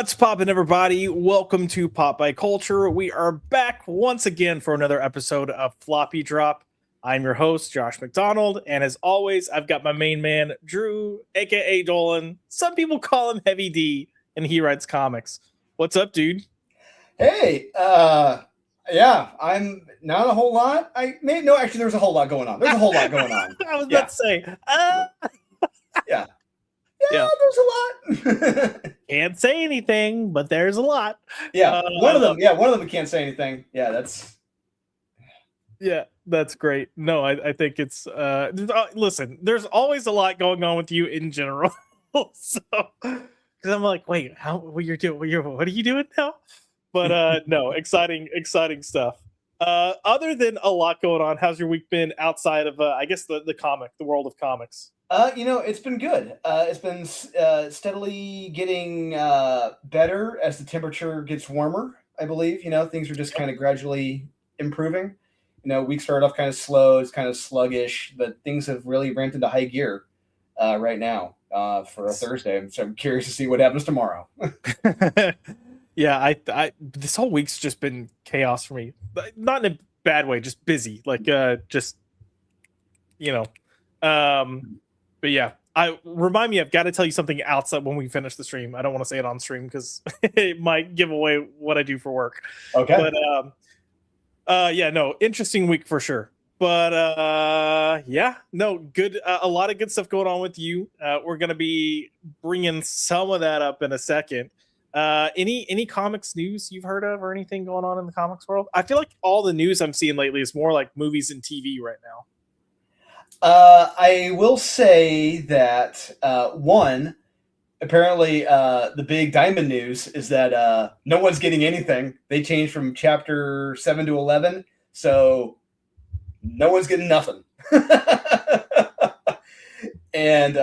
What's poppin', everybody? Welcome to Pop by Culture. We are back once again for another episode of Floppy Drop. I'm your host, Josh McDonald, and as always, I've got my main man, Drew, aka Dolan. Some people call him Heavy D, and he writes comics. What's up, dude? Hey, yeah, I'm not a whole lot. No, actually, there's a whole lot going on. There's a whole lot going on. I was about to say, Yeah, yeah. there's a lot. Can't say anything, but there's a lot. Yeah, one of them we can't say anything. Yeah, that's great. No, I think it's listen, there's always a lot going on with you in general. So because I'm like, wait, what you're doing? What are you doing now? But no, exciting stuff. Other than a lot going on, how's your week been outside of I guess the world of comics? It's been good. It's been steadily getting better as the temperature gets warmer. I believe things are just kind of gradually improving. Week started off kind of slow, it's kind of sluggish, but things have really ramped into high gear right now for a Thursday. So I'm curious to see what happens tomorrow. Yeah, I this whole week's just been chaos for me. Not in a bad way, just busy. Like just but yeah, remind me, I've got to tell you something outside when we finish the stream. I don't want to say it on stream because it might give away what I do for work. Okay. But yeah, no, interesting week for sure. But yeah, no, good. A lot of good stuff going on with you. We're gonna be bringing some of that up in a second. Any comics news you've heard of or anything going on in the comics world? I feel like all the news I'm seeing lately is more like movies and TV right now. I will say that one, apparently the big Diamond news is that no one's getting anything. They changed from chapter 7 to 11, so no one's getting nothing. And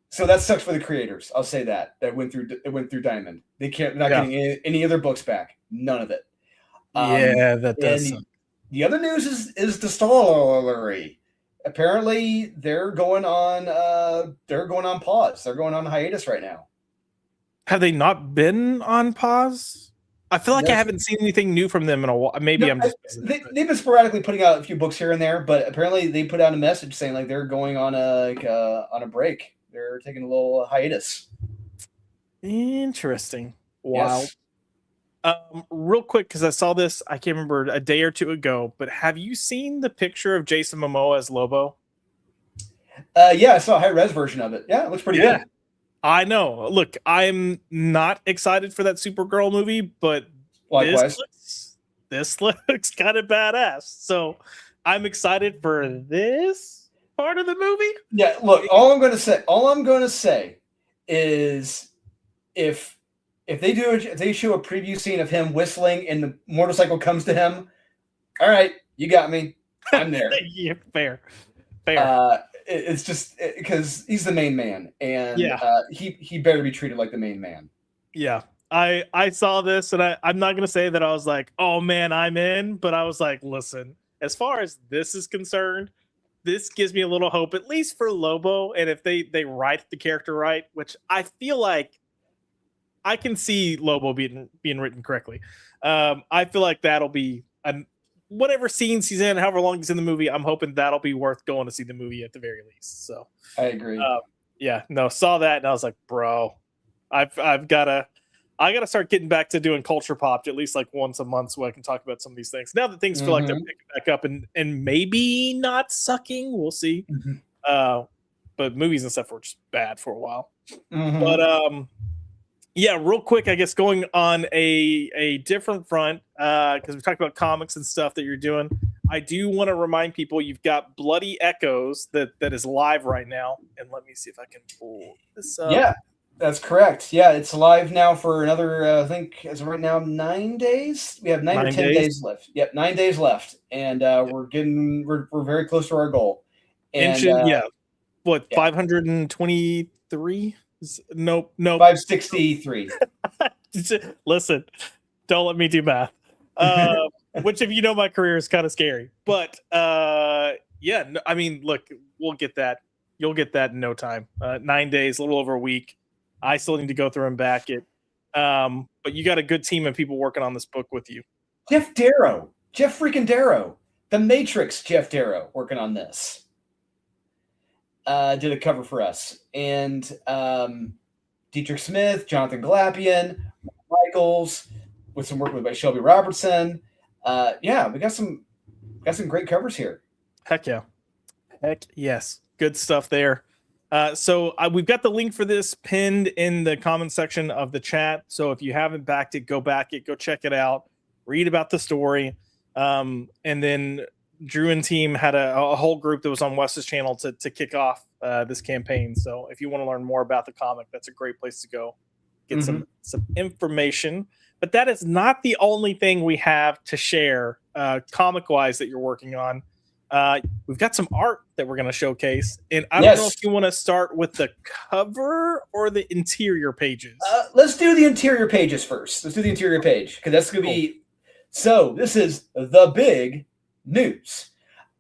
so that sucks for the creators. I'll say that went through Diamond. They're not getting any other books back. None of it. Yeah, that does. The other news is the story. Apparently, they're going on pause. They're going on hiatus right now. Have they not been on pause? I feel like I haven't seen anything new from them in a while. Maybe I'm just. They've been sporadically putting out a few books here and there, but apparently they put out a message saying like they're going on a break. They're taking a little hiatus. Interesting. Wow. Yes. Real quick, because I saw this, I can't remember, a day or two ago, but have you seen the picture of Jason Momoa as Lobo? Yeah, I saw a high-res version of it. Yeah, it looks pretty good. I know. Look, I'm not excited for that Supergirl movie, but likewise, this looks kind of badass. So I'm excited for this part of the movie. Yeah, look, all I'm going to say is if they show a preview scene of him whistling and the motorcycle comes to him, all right, you got me. I'm there. Yeah, fair. It's just because he's the main man, and he better be treated like the main man. Yeah, I saw this, and I'm not gonna say that I was like, oh man, I'm in, but I was like, listen, as far as this is concerned, this gives me a little hope, at least for Lobo, and if they write the character right, which I feel like I can see Lobo being written correctly. I feel like that'll be whatever scenes he's in, however long he's in the movie. I'm hoping that'll be worth going to see the movie at the very least. So I agree. Yeah, no, saw that and I was like, bro, I gotta start getting back to doing Culture Popped at least like once a month so I can talk about some of these things. Now that things feel like they're picking back up and maybe not sucking, we'll see. But movies and stuff were just bad for a while. But yeah, real quick, I guess going on a different front, because we talked about comics and stuff that you're doing. I do want to remind people you've got Bloody Echoes that is live right now. And let me see if I can pull this up. Yeah, that's correct. Yeah, it's live now for another, I think, as of right now, 9 days. We have 9 or 10 days left. Yep, 9 days left. And we're very close to our goal. And, what, 523? Nope. 563. Listen, don't let me do math. Which, if you know my career, is kind of scary. But yeah, no, I mean, look, we'll get that. You'll get that in no time. 9 days, a little over a week. I still need to go through and back it. But you got a good team of people working on this book with you. Jeff freaking Darrow, the Matrix. Jeff Darrow working on this. Did a cover for us, and Dietrich Smith, Jonathan Glapian, Michaels, with some work by Shelby Robertson. Yeah, we got some great covers here. Heck yeah. Heck yes. Good stuff there. So we've got the link for this pinned in the comment section of the chat. So if you haven't backed it, go back it, go check it out, read about the story. And then Drew and team had a whole group that was on Wes's channel to kick off this campaign. So if you want to learn more about the comic, that's a great place to go get some information. But that is not the only thing we have to share comic wise that you're working on. We've got some art that we're going to showcase, and I don't know if you want to start with the cover or the interior pages. Let's do the interior pages first. Let's do the interior page, because that's going to be. So this is the big news.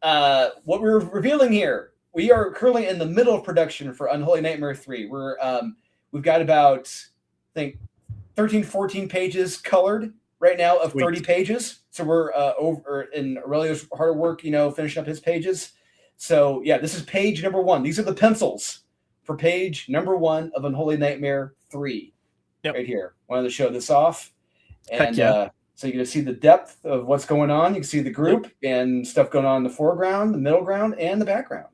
What we're revealing here, we are currently in the middle of production for Unholy Nightmare 3. We've got about, I think, 13, 14 pages colored right now of 30 pages. So we're over in Aurelio's hard work, finishing up his pages. So yeah, this is page number 1. These are the pencils for page number 1 of Unholy Nightmare 3. Right here. Wanted to show this off. And so you're going to see the depth of what's going on. You can see the group and stuff going on in the foreground, the middle ground, and the background.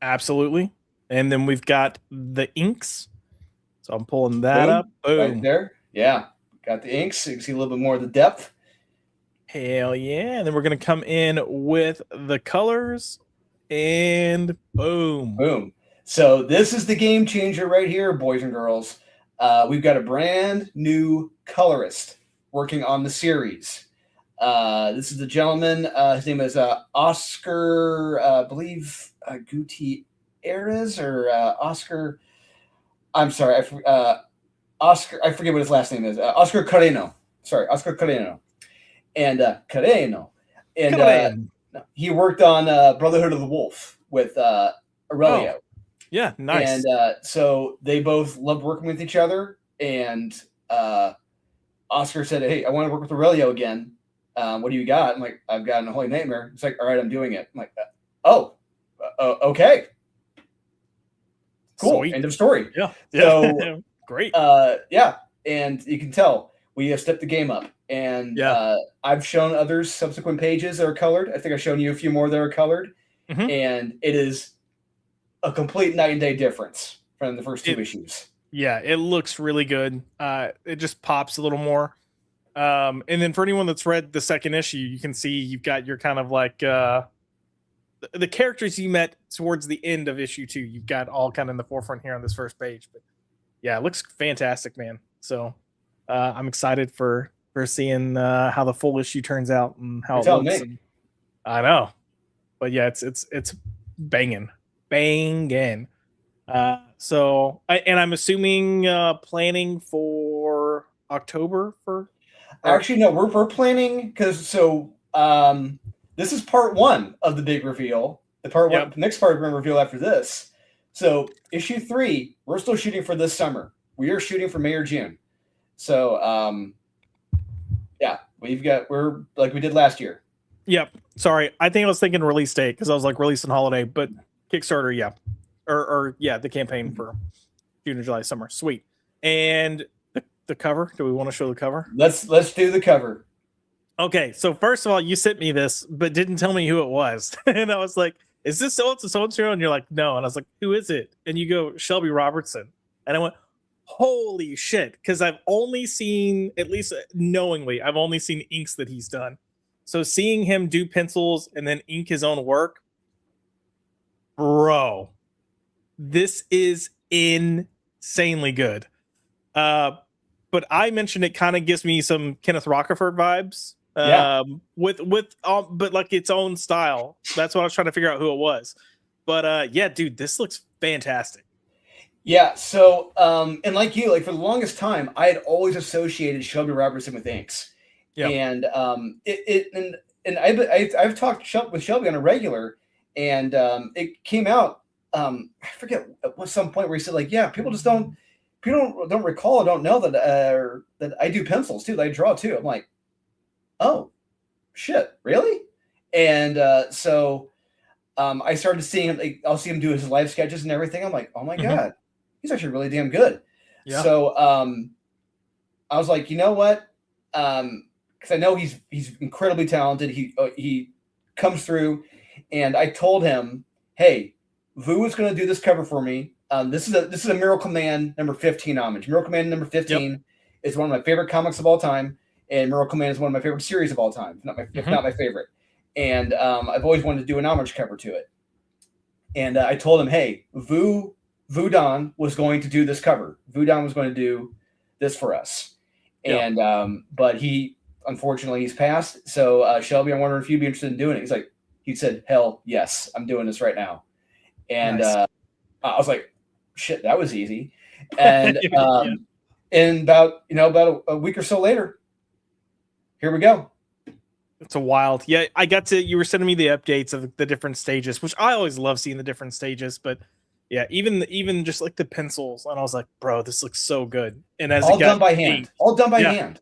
Absolutely. And then we've got the inks. So I'm pulling that up. Boom. Right there. Yeah. Got the inks. So you can see a little bit more of the depth. Hell yeah. And then we're going to come in with the colors. And boom. Boom. So this is the game changer right here, boys and girls. We've got a brand new colorist working on the series. This is the gentleman. His name is Oscar, I believe, Gutierrez or Oscar. I'm sorry. Oscar, I forget what his last name is. Oscar Carreno. Sorry, Oscar Carreno. And Carreno. And he worked on Brotherhood of the Wolf with Aurelio. Oh, yeah, nice. And so they both loved working with each other. And Oscar said, "Hey, I want to work with Aurelio again. What do you got?" I'm like, "I've got an Unholy Nightmare." It's like, "All right, I'm doing it." I'm like, okay. Cool. Sweet. End of story. Yeah. So great. Yeah. And you can tell we have stepped the game up. And I've shown others subsequent pages that are colored. I think I've shown you a few more that are colored. And it is a complete night and day difference from the first 2 issues. Yeah, it looks really good. It just pops a little more. And then for anyone that's read the second issue, you can see you've got your kind of like the characters you met towards the end of issue 2. You've got all kind of in the forefront here on this first page. But yeah, it looks fantastic, man. So I'm excited for seeing how the full issue turns out and how it looks. I know, but yeah, it's banging. So I'm assuming planning for October for. Actually, no, we're planning because this is part 1 of the big reveal. The next part we're going to reveal after this. So issue 3, we're still shooting for this summer. We are shooting for May or June. So yeah, we're like we did last year. Yep. Sorry, I think I was thinking release date because I was like release on holiday, but Kickstarter, yeah, or the campaign for June or July, summer. Sweet. And the cover. Do we want to show the cover? Let's do the cover. Okay, so first of all, you sent me this, but didn't tell me who it was, and I was like, "Is this so-and-so?" And you're like, "No," and I was like, "Who is it?" And you go, "Shelby Robertson," and I went, "Holy shit!" Because I've only seen, at least knowingly, I've only seen inks that he's done. So seeing him do pencils and then ink his own work, bro, this is insanely good. But I mentioned it kind of gives me some Kenneth Rocafort vibes. But like its own style. That's what I was trying to figure out who it was. But yeah, dude, this looks fantastic. Yeah. So and like you, like for the longest time, I had always associated Shelby Robertson with inks. Yeah. And I've talked with Shelby on a regular, and it came out. I forget at some point where he said like, yeah, people people don't recall, don't know that that I do pencils too. That I draw too. I'm like, oh, shit, really? And so I started seeing him. Like, I'll see him do his live sketches and everything. I'm like, oh my god, he's actually really damn good. Yeah. So I was like, you know what? Because I know he's incredibly talented. He comes through, and I told him, hey, Vu is going to do this cover for me. This is a Miracle Man number 15 homage. Miracle Man number 15 is one of my favorite comics of all time, and Miracle Man is one of my favorite series of all time, if not my favorite. And I've always wanted to do an homage cover to it. And I told him, hey, Vu Don was going to do this cover. Vu Don was going to do this for us. And but he, unfortunately, he's passed. So Shelby, I'm wondering if you'd be interested in doing it. He said, hell yes, I'm doing this right now. And nice. I was like, shit, that was easy. And and about a week or so later, here we go. It's a wild. Yeah, you were sending me the updates of the different stages, which I always love seeing the different stages, but yeah, even just like the pencils, and I was like, bro, this looks so good. And as all done by hand. All done by hand.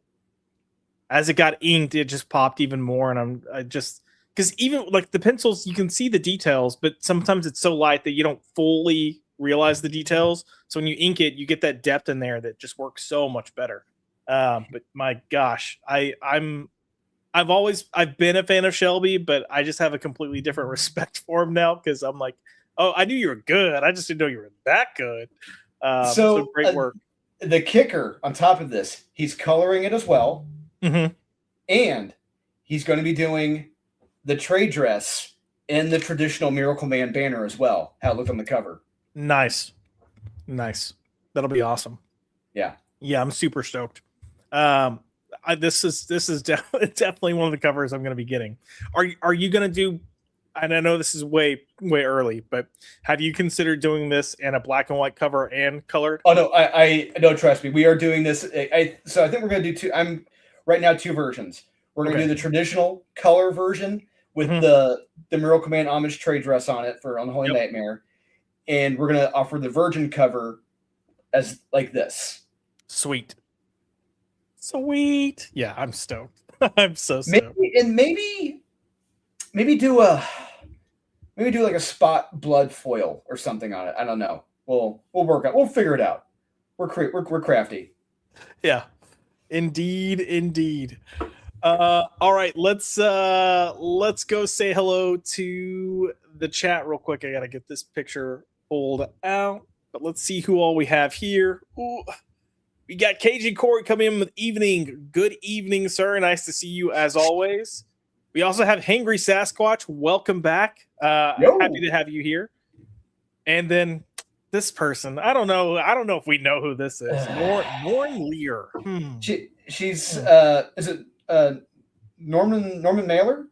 As it got inked, it just popped even more, and I just because even like the pencils, you can see the details, but sometimes it's so light that you don't fully realize the details. So when you ink it, you get that depth in there that just works so much better. But my gosh, I've been a fan of Shelby, but I just have a completely different respect for him now because I'm like, oh, I knew you were good. I just didn't know you were that good. So great work. The kicker on top of this, he's coloring it as well. And he's going to be doing the trade dress in the traditional Miracle Man banner as well. How it looked on the cover. Nice. That'll be awesome. Yeah, I'm super stoked. This is definitely one of the covers I'm going to be getting. Are you going to do? And I know this is way early, but have you considered doing this in a black and white cover and colored? Oh no, I don't, trust me. We are doing this. So I think we're going to do two. I'm right now 2 versions. We're going to do the traditional color version with the Miracle Man homage trade dress on it for Unholy Nightmare, and we're going to offer the virgin cover as like this. Sweet. Yeah, I'm stoked. I'm so stoked. Maybe do like a spot blood foil or something on it. I don't know. We'll work out. We'll figure it out. We're crafty. Yeah, indeed. All right, let's go say hello to the chat real quick. I gotta get this picture pulled out, but let's see who all we have here. Ooh. We got KJ Corey coming in with evening. Good evening, sir. Nice to see you as always. We also have Hangry Sasquatch. Welcome back. Happy to have you here. And then this person, I don't know if we know who this is. Lauren Lear. She's is it Norman Mailer?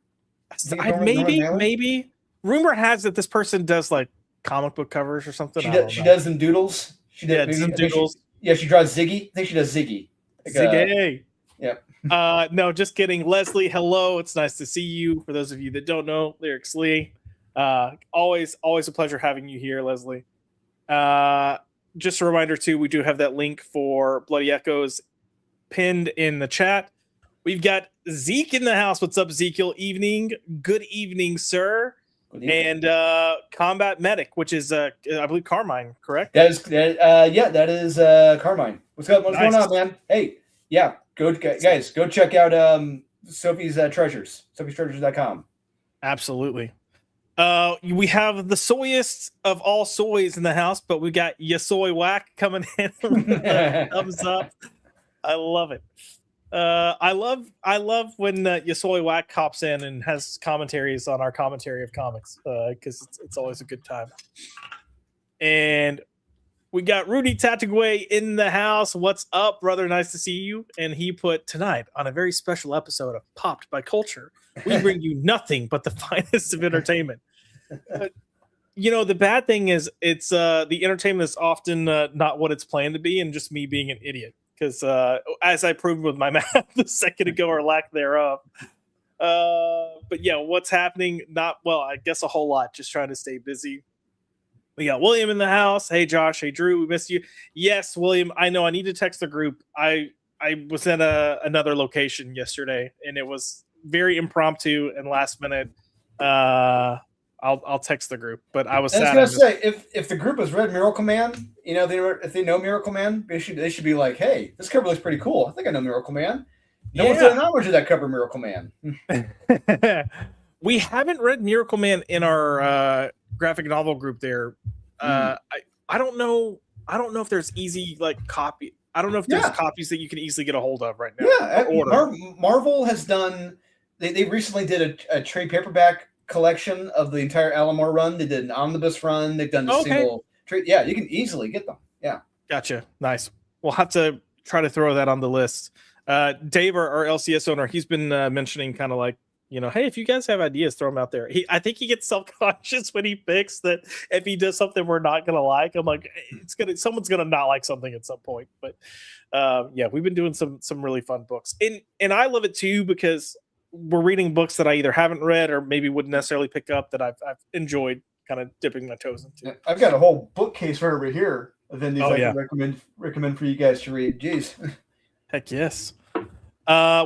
Maybe. Rumor has that this person does like comic book covers or something. She does some doodles. She does some doodles. She draws Ziggy. I think she does Ziggy. Ziggy. Yep. No, just kidding. Leslie, hello. It's nice to see you. For those of you that don't know, Lyrics Lee. Always a pleasure having you here, Leslie. Just a reminder too, we do have that link for Bloody Echoes pinned in the chat. We've got Zeke in the house. What's up, Ezekiel? Evening. Good evening, sir. And Combat Medic, which is I believe Carmine, correct? That is Carmine. What's going on, man? Hey, yeah, go check out Sophie's Treasures, sophiestreasures.com. Absolutely. We have the soyest of all soys in the house, but we got Yasoy Whack coming in. Thumbs up. I love it. I love when Yasoy Whack hops in and has commentaries on our commentary of comics because it's always a good time. And we got Rudy Tatagwe in the house. What's up, brother? Nice to see you. And he put tonight on a very special episode of Popped by Culture. We bring you nothing but the finest of entertainment. The bad thing is it's the entertainment is often not what it's planned to be, and just me being an idiot. Because as I proved with my math a second ago, or lack thereof. But yeah, what's happening? I guess a whole lot. Just trying to stay busy. We got William in the house. Hey, Josh. Hey, Drew. We missed you. Yes, William. I know. I need to text the group. I was at another location yesterday, and it was very impromptu and last minute. I'll text the group, but I was I was sad. gonna say, if the group has read Miracle Man, if they know Miracle Man, they should be like, hey, this cover looks pretty cool. I think I know Miracle Man. No one's done knowledge of that cover, Miracle Man. We haven't read Miracle Man in our graphic novel group there. I don't know. I don't know if there's easy copy. I don't know if there's copies that you can easily get a hold of right now. Yeah, Marvel has done. They recently did a trade paperback collection of the entire Alamore run. They did an omnibus run. They've done a single trade. Yeah, you can easily get them. Yeah, gotcha. Nice. We'll have to try to throw that on the list. Dave, our LCS owner, he's been mentioning kind of like, hey, if you guys have ideas, throw them out there. I think he gets self-conscious when he picks that if he does something we're not gonna like. I'm like, someone's gonna not like something at some point. But yeah, we've been doing some really fun books, and I love it too because we're reading books that I either haven't read or maybe wouldn't necessarily pick up that I've enjoyed kind of dipping my toes into. I've got a whole bookcase right over here of indies I can recommend for you guys to read. Jeez. Heck yes.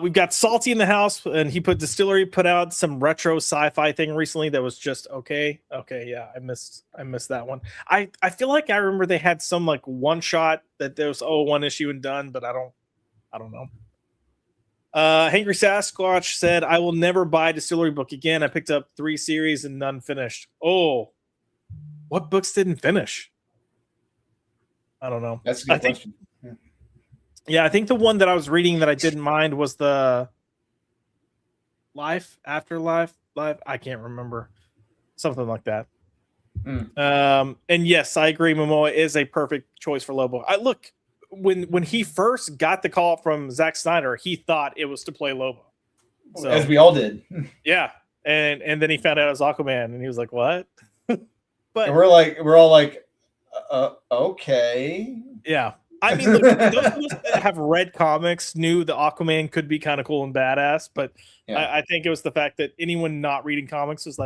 We've got Salty in the house, and he Distillery put out some retro sci-fi thing recently that was just okay. Yeah, I missed that one. I feel like I remember they had some one shot that there was one issue and done, but I don't know. Hangry Sasquatch said, I will never buy a Distillery book again. I picked up 3 series and none finished. Oh, what books didn't finish? I don't know. That's a good question. Yeah, I think the one that I was reading that I didn't mind was the Life After Life. I can't remember. Something like that. And yes, I agree. Momoa is a perfect choice for Lobo. Look, when he first got the call from Zack Snyder, he thought it was to play Lobo. So, as we all did. Yeah. And then he found out it was Aquaman and he was like, what? But we're all like, okay. Yeah. I mean, look, those of us that have read comics knew the Aquaman could be kind of cool and badass, but I think it was the fact that anyone not reading comics was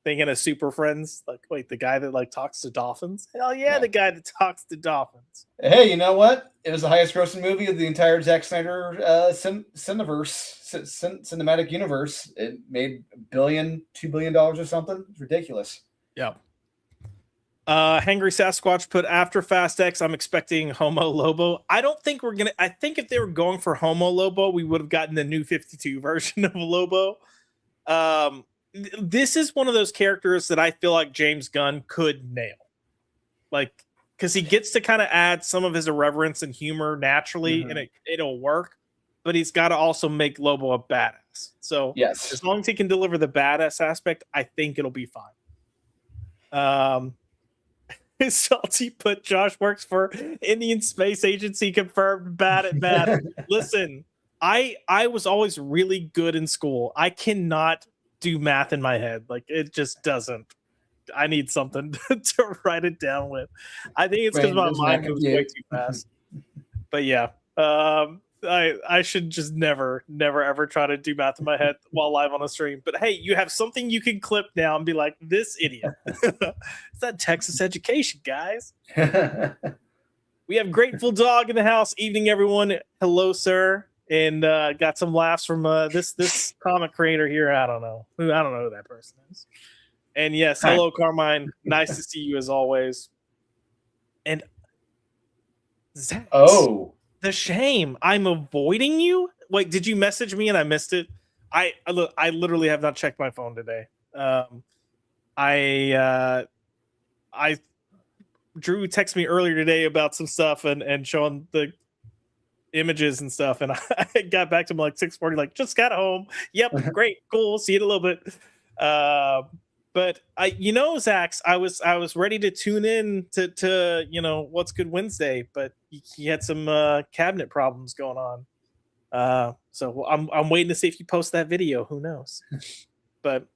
thinking of Super Friends. Wait, the guy that talks to dolphins? Hell yeah, the guy that talks to dolphins. Hey, you know what? It was the highest grossing movie of the entire Zack Snyder cinematic universe. It made $2 billion or something. It's ridiculous. Yeah. Hangry Sasquatch put after Fast X, I'm expecting Homo Lobo. I don't think I think if they were going for Homo Lobo, we would have gotten the new 52 version of Lobo. This is one of those characters that I feel like James Gunn could nail. Because he gets to kind of add some of his irreverence and humor naturally, and it'll work. But he's got to also make Lobo a badass. So yes, as long as he can deliver the badass aspect, I think it'll be fine. Salty put Josh works for Indian Space Agency, confirmed. Bad at math. Listen, I was always really good in school. I cannot do math in my head. It just doesn't. I need something to write it down with. I think it's because my mind moves way too fast. But yeah, I should just never ever try to do math in my head while live on a stream. But hey, you have something you can clip now and be like, this idiot. It's that Texas education, guys. We have Grateful Dog in the house. Evening, everyone. Hello, sir. And got some laughs from this comic creator here. I don't know who that person is. And yes, hello, Carmine. Nice to see you as always. And Zach. Oh. The shame. I'm avoiding you. Wait, did you message me and I missed it? I literally have not checked my phone today. Drew texted me earlier today about some stuff and showing the images and stuff, and I got back to him 6:40, just got home. Yep, great, cool. See you in a little bit. But Zax, I was ready to tune in to What's Good Wednesday, but he had some cabinet problems going on. So I'm waiting to see if you post that video. Who knows? But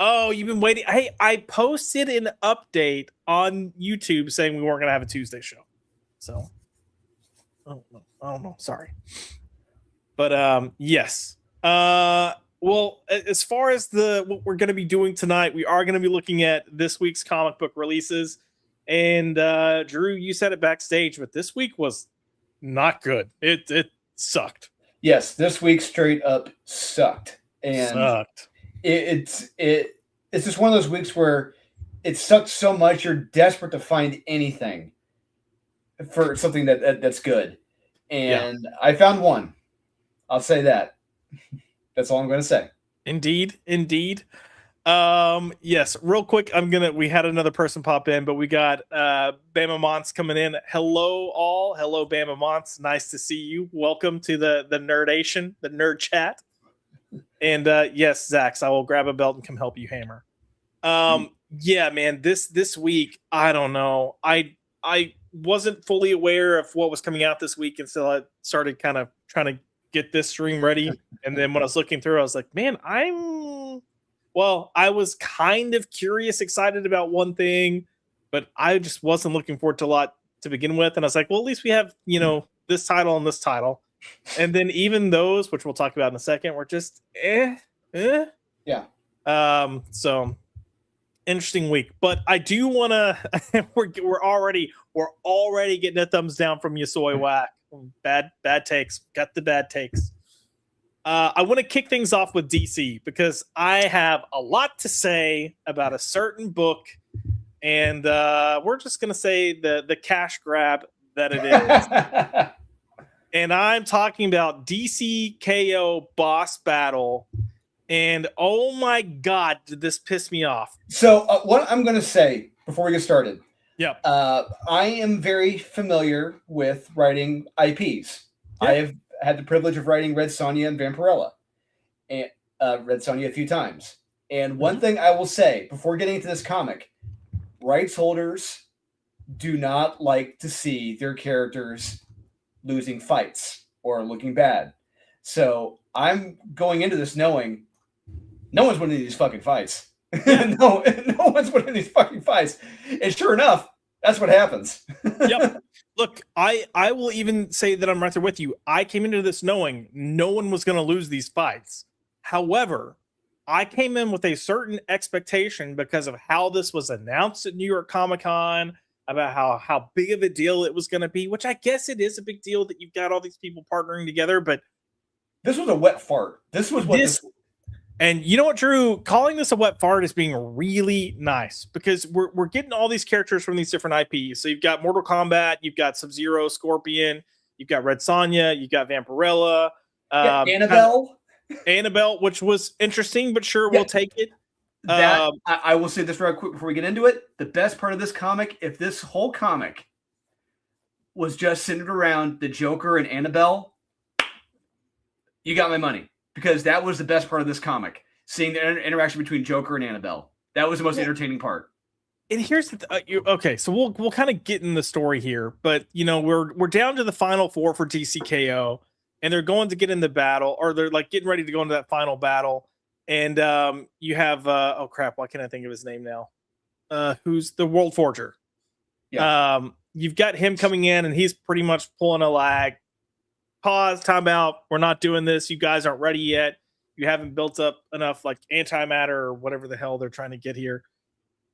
you've been waiting. Hey, I posted an update on YouTube saying we weren't gonna have a Tuesday show. So I don't know. Sorry. But yes. Well, as far as what we're going to be doing tonight, we are going to be looking at this week's comic book releases. And Drew, you said it backstage, but this week was not good. It sucked. Yes, this week straight up sucked, and Sucked. it's just one of those weeks where it sucked so much you're desperate to find anything for something that's good, and I found one. I'll say that. That's all I'm going to say. Indeed. Yes, real quick, we had another person pop in, but we got Bama Monts coming in. Hello all. Hello Bama Monts. Nice to see you. Welcome to the Nerdation, the nerd chat. And yes, Zax, I will grab a belt and come help you hammer. Yeah, man, this week, I don't know. I wasn't fully aware of what was coming out this week until I started kind of trying to get this stream ready. And then when I was looking through, I was like, man, I was kind of curious, excited about one thing, but I just wasn't looking forward to a lot to begin with. And I was like, well, at least we have, this title and this title. And then even those, which we'll talk about in a second, were just Yeah. So interesting week. But I do want to we're already getting a thumbs down from Yasoi Whack. Bad takes. Got the bad takes. I want to kick things off with DC because I have a lot to say about a certain book, and we're just going to say the cash grab that it is. And I'm talking about DC KO Boss Battle, and oh my God, did this piss me off. So what I'm going to say before we get started. Yeah. I am very familiar with writing IPs. Yeah. I have had the privilege of writing Red Sonja and Vampirella, and Red Sonja a few times. And one thing I will say before getting into this comic, rights holders do not like to see their characters losing fights or looking bad. So I'm going into this knowing no one's winning these fucking fights. no one's winning these fucking fights. And sure enough, that's what happens. Yep. Look, I will even say that I'm right there with you. I came into this knowing no one was going to lose these fights. However, I came in with a certain expectation because of how this was announced at New York Comic Con, about how big of a deal it was going to be, which I guess it is a big deal that you've got all these people partnering together. But this was a wet fart. This was what this. And you know what, Drew? Calling this a wet fart is being really nice because we're getting all these characters from these different IPs. So you've got Mortal Kombat, you've got Sub-Zero, Scorpion, you've got Red Sonja, you've got Vampirella, Annabelle, which was interesting, but sure, we'll take it. I will say this real quick before we get into it. The best part of this comic, if this whole comic was just centered around the Joker and Annabelle, you got my money. Because that was the best part of this comic, seeing the interaction between Joker and Annabelle. That was the most entertaining part. And here's the okay, so we'll kind of get in the story here, but we're down to the final four for DCKO, and they're going to get in the battle, or they're like getting ready to go into that final battle, and you have oh crap, why can't I think of his name now? Who's the World Forger? Yeah. You've got him coming in, and he's pretty much pulling a lag. Pause, time out. We're not doing this. You guys aren't ready yet. You haven't built up enough like antimatter or whatever the hell they're trying to get here.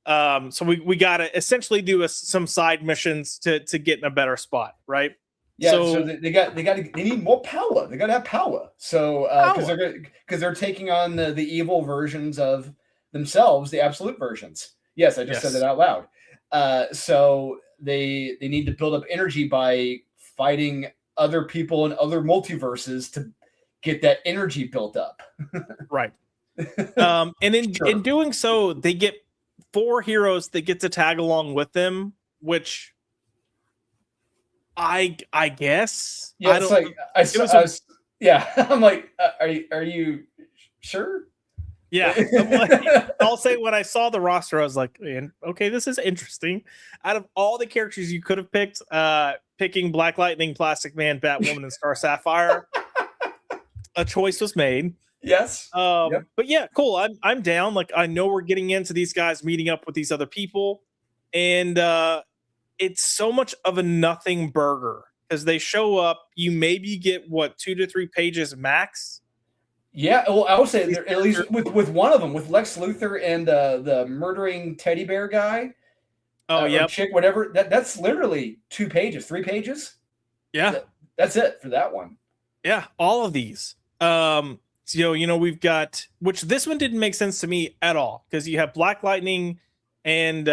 So we got to essentially do some side missions to get in a better spot, right? Yeah. So they need more power. They got to have power. So because they're taking on the evil versions of themselves, the absolute versions. Yes, I just said that out loud. So they need to build up energy by fighting other people in other multiverses to get that energy built up. Right. And in doing so, they get 4 heroes that get to tag along with them, which I guess. Yeah, I'm like, are you sure? Yeah. I'll say when I saw the roster, I was like, man, okay, this is interesting. Out of all the characters you could have picked, picking Black Lightning, Plastic Man, Batwoman, and Star Sapphire, a choice was made. Yes. But yeah, cool. I'm down. Like, I know we're getting into these guys meeting up with these other people, and it's so much of a nothing burger because they show up. You maybe get 2 to 3 pages max. Yeah, well, I would say at least with one of them, with Lex Luthor and the murdering teddy bear guy. Oh, or yep. chick, whatever. That's literally 2 pages, 3 pages. Yeah. That's it for that one. Yeah. All of these. So, we've got, which this one didn't make sense to me at all because you have Black Lightning and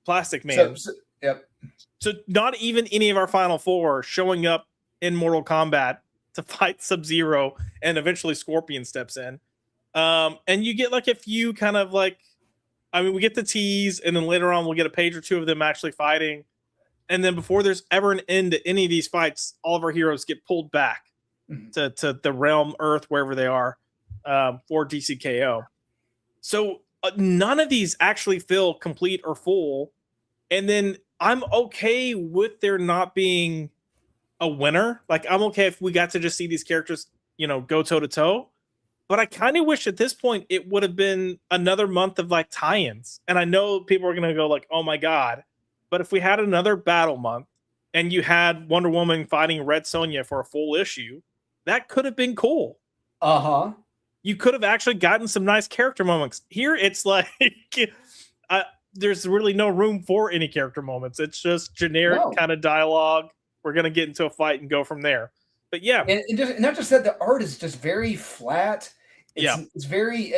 Plastic Man. Yep. So not even any of our final four showing up in Mortal Kombat to fight Sub-Zero, and eventually Scorpion steps in. And you get like a few kind of like, I mean, we get the tease, and then later on we'll get a page or two of them actually fighting. And then before there's ever an end to any of these fights, all of our heroes get pulled back to the realm, Earth, wherever they are, for DCKO. So none of these actually feel complete or full. And then I'm okay with there not being a winner. Like, I'm okay if we got to just see these characters, go toe to toe. But I kind of wish at this point it would have been another month of like tie-ins. And I know people are going to go like, oh my God. But if we had another battle month and you had Wonder Woman fighting Red Sonja for a full issue, that could have been cool. Uh-huh. You could have actually gotten some nice character moments. Here it's like there's really no room for any character moments. It's just generic kind of dialogue. We're going to get into a fight and go from there. But yeah. And not just that, the art is just very flat. It's very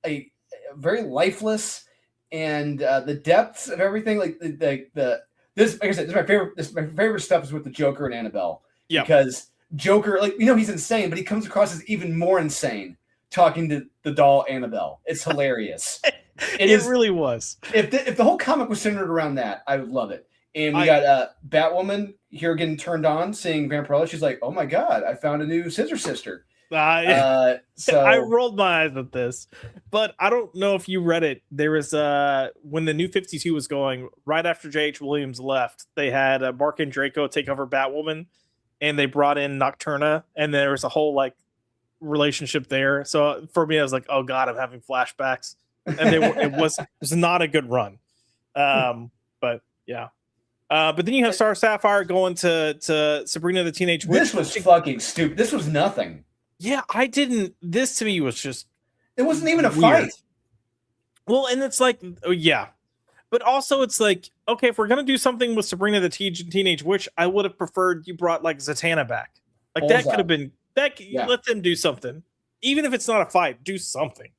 a very lifeless, and the depths of everything, like this, like I said, this is my favorite stuff is with the Joker and Annabelle. Yeah. Because Joker, like, he's insane, but he comes across as even more insane talking to the doll Annabelle. It's hilarious. It really was. If the whole comic was centered around that, I would love it. And we got Batwoman here getting turned on, seeing Vampirella. She's like, "Oh my God, I found a new Scissor Sister." So I rolled my eyes at this, but I don't know if you read it. There was when the New 52 was going, right after J.H. Williams left, they had Mark and Draco take over Batwoman, and they brought in Nocturna, and there was a whole like relationship there. So for me, I was like, "Oh God, I'm having flashbacks," and it was not a good run. But yeah. But then you have Star Sapphire going to Sabrina the Teenage Witch. This was fucking stupid. This was nothing. Yeah, this to me was just... It wasn't even a fight. Well, and it's like, yeah. But also it's like, okay, if we're going to do something with Sabrina the Teenage Witch, I would have preferred you brought like Zatanna back. Like that could have been... Let them do something. Even if it's not a fight, do something.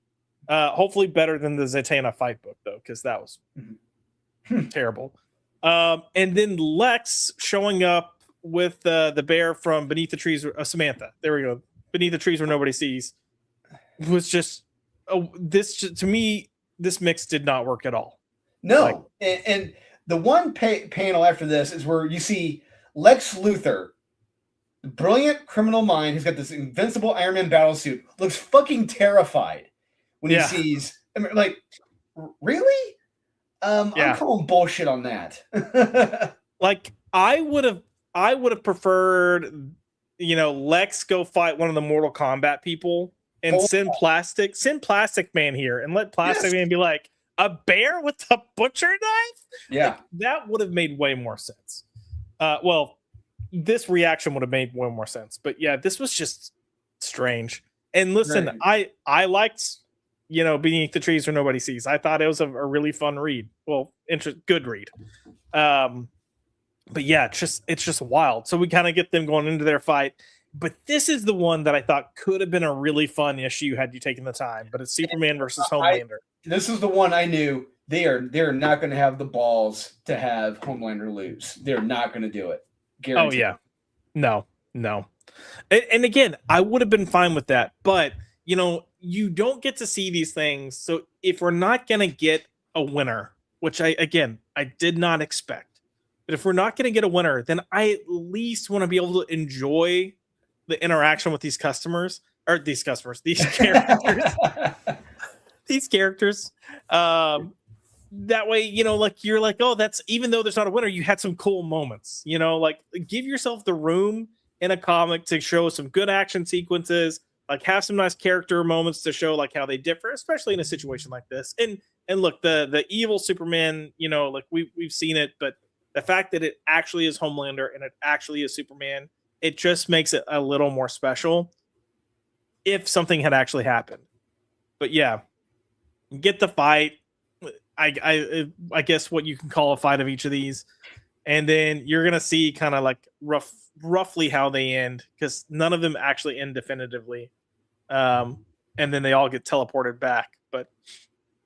Hopefully better than the Zatanna fight book, though, because that was terrible. And then Lex showing up with the bear from Beneath the Trees, Samantha. There we go. Beneath the Trees Where Nobody Sees. Was just to me, this mix did not work at all. No, and the one panel after this is where you see Lex Luthor, the brilliant criminal mind who's got this invincible Iron Man battle suit, looks fucking terrified when he sees. Like, really? I'm calling bullshit on that. Like, I would have preferred, Lex go fight one of the Mortal Kombat people and send Plastic Man here and let Plastic Man be like, a bear with a butcher knife? Yeah. Like, that would have made way more sense. Well, this reaction would have made way more sense. But yeah, this was just strange. And listen, I liked... Beneath the Trees Where Nobody Sees. I thought it was a really fun read. Well, good read. But yeah, it's just wild. So we kind of get them going into their fight. But this is the one that I thought could have been a really fun issue had you taken the time. But it's Superman versus Homelander. This is the one I knew they're not going to have the balls to have Homelander lose. They're not going to do it. Guaranteed. Oh yeah, no. And again, I would have been fine with that. But you don't get to see these things. So if we're not going to get a winner, which I did not expect, but if we're not going to get a winner, then I at least want to be able to enjoy the interaction with these characters, these characters. That way, you're like, oh, that's, even though there's not a winner, you had some cool moments, like give yourself the room in a comic to show some good action sequences, like have some nice character moments to show like how they differ, especially in a situation like this. And look, the evil Superman, like we've seen it, but the fact that it actually is Homelander and it actually is Superman, it just makes it a little more special if something had actually happened. But yeah, get the fight. I guess what you can call a fight of each of these, and then you're gonna see kind of like roughly how they end, because none of them actually end definitively. And then they all get teleported back. But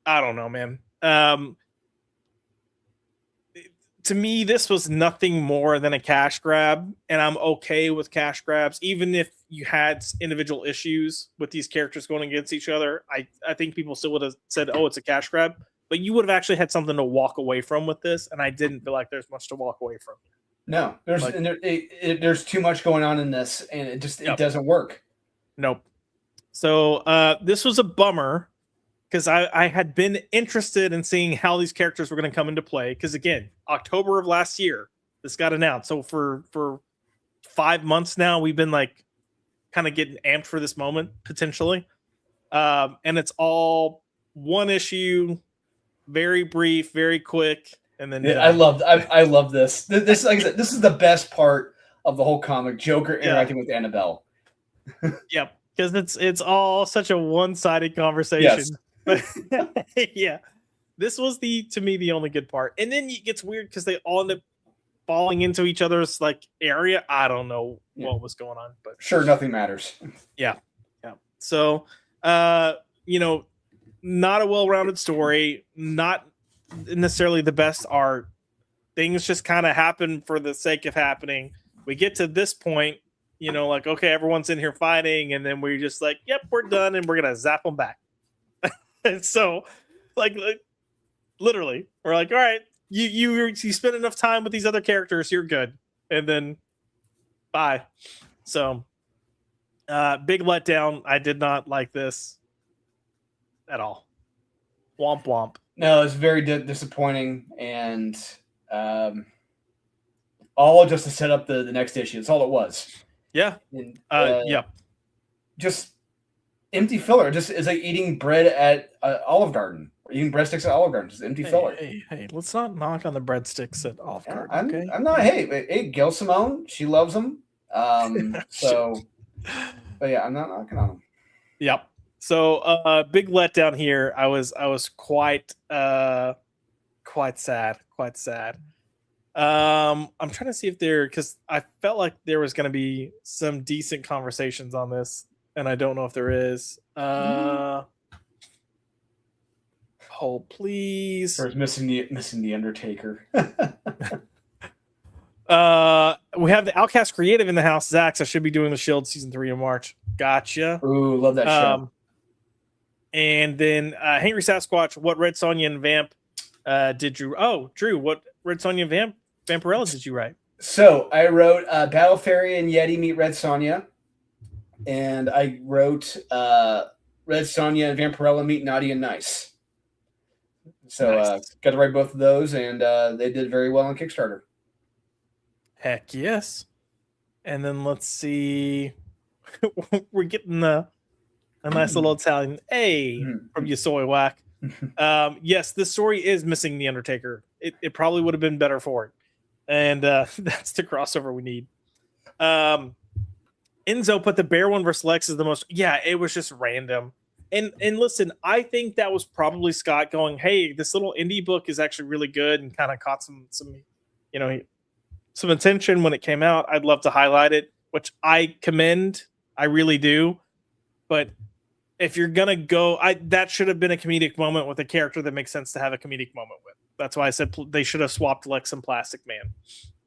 I don't know, man. To me, this was nothing more than a cash grab, and I'm okay with cash grabs, even if you had individual issues with these characters going against each other. I think people still would have said, "Oh, it's a cash grab," but you would have actually had something to walk away from with this, and I didn't feel like there's much to walk away from. No, there's Like, there's too much going on in this, and it doesn't work. Nope. So this was a bummer, because I had been interested in seeing how these characters were going to come into play. Because again, October of last year, this got announced. So for 5 months now, we've been like kind of getting amped for this moment potentially, and it's all one issue, very brief, very quick, and then I love this. This, like I said, this is the best part of the whole comic. Joker interacting with Annabelle. Yep, because it's all such a one-sided conversation. Yes. Yeah, this was to me the only good part, and then it gets weird because they all end up falling into each other's like area. I don't know what was going on, but sure, nothing matters. Yeah. So, not a well-rounded story, not necessarily the best art. Things just kind of happen for the sake of happening. We get to this point, like, okay, everyone's in here fighting, and then we're just like, yep, we're done, and we're gonna zap them back. And so, like literally, we're like, all right, you spend enough time with these other characters, you're good, and then bye. So, big letdown. I did not like this at all. Womp womp. No, it's very disappointing, and all just to set up the next issue. That's all it was. Yeah. And, yeah. Just empty filler. Just it's like eating bread at Olive Garden. Or eating breadsticks at Olive Garden. Just empty filler. Hey, let's not knock on the breadsticks at Olive Garden. Okay? I'm not. Hey, Gail Simone, she loves them. So, but yeah, I'm not knocking on them. Yep. So, big letdown here. I was quite sad. I'm trying to see if because I felt like there was going to be some decent conversations on this, and I don't know if there is. Hold, please. Or is missing the Undertaker. We have the Outcast Creative in the house. Zax, I should be doing the Shield season 3 in March. Gotcha. Ooh, love that show. And then Henry Sasquatch, what Red Sonja and Vamp did you? Oh, Drew, what Red Sonja and Vampirella did you write? So I wrote Battle Fairy and Yeti meet Red Sonja, and I wrote Red Sonja and Vampirella meet Naughty and Nice. So Nice. Got to write both of those, and they did very well on Kickstarter. Heck yes. And then let's see. We're getting a nice little Italian A from you, Soy Whack. Yes, this story is missing the Undertaker. It probably would have been better for it. And that's the crossover we need. Enzo put the Bear one versus Lex is the most. Yeah, it was just random. And listen, I think that was probably Scott going, hey, this little indie book is actually really good, and kind of caught some attention when it came out. I'd love to highlight it, which I commend. I really do. But if you're gonna go, that should have been a comedic moment with a character that makes sense to have a comedic moment with. That's why I said they should have swapped Lex and Plastic Man.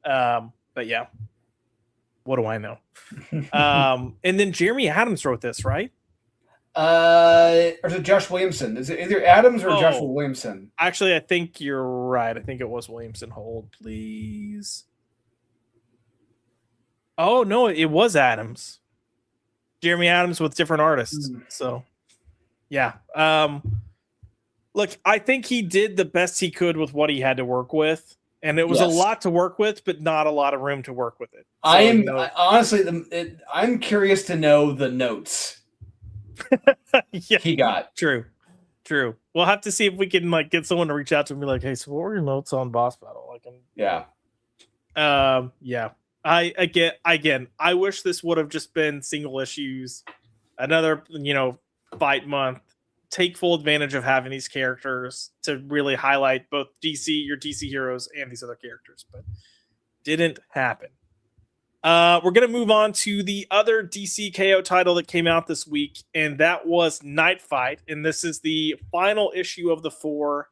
But yeah, what do I know? And then Jeremy Adams wrote this, right? Or is it Josh Williamson? Is it either Adams or Joshua Williamson? Actually, I think you're right. I think it was Williamson. Hold, please. Oh no, it was Adams. Jeremy Adams with different artists. So, yeah. Look, I think he did the best he could with what he had to work with, and it was a lot to work with, but not a lot of room to work with it. So, honestly, I'm curious to know the notes. Yeah, he got. True. We'll have to see if we can get someone to reach out to him and be like, hey, so what were your notes on Boss Battle? Yeah. I wish this would have just been single issues, another fight month, take full advantage of having these characters to really highlight both your DC heroes and these other characters, but didn't happen. We're going to move on to the other DC KO title that came out this week, and that was Night Fight. And this is the final issue of the 4.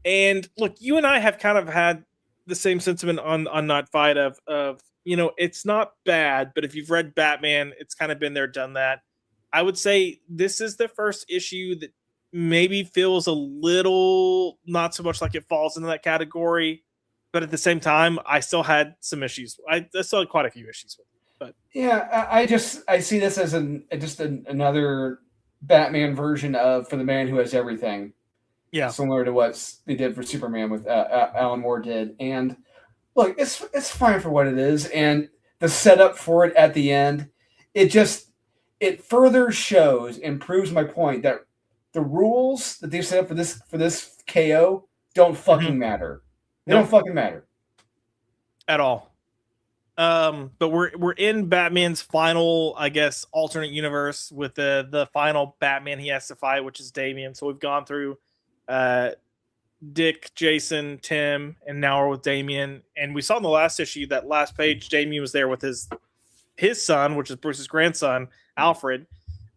And look, you and I have kind of had the same sentiment on Night Fight of it's not bad, but if you've read Batman, it's kind of been there, done that. I would say this is the first issue that maybe feels a little not so much like it falls into that category, but at the same time, I still had some issues. I still had quite a few issues with it. But yeah, I see this as another Batman version of For the Man Who Has Everything. Yeah, similar to what they did for Superman with Alan Moore did. And look, it's fine for what it is, and the setup for it at the end, it further shows and proves my point that the rules that they've set up for this KO don't fucking matter. They don't fucking matter at all. But we're in Batman's final, I guess, alternate universe with the final Batman he has to fight, which is Damian. So we've gone through Dick, Jason, Tim, and now we're with Damian. And we saw in the last issue, that last page, Damian was there with his son, which is Bruce's grandson, Alfred.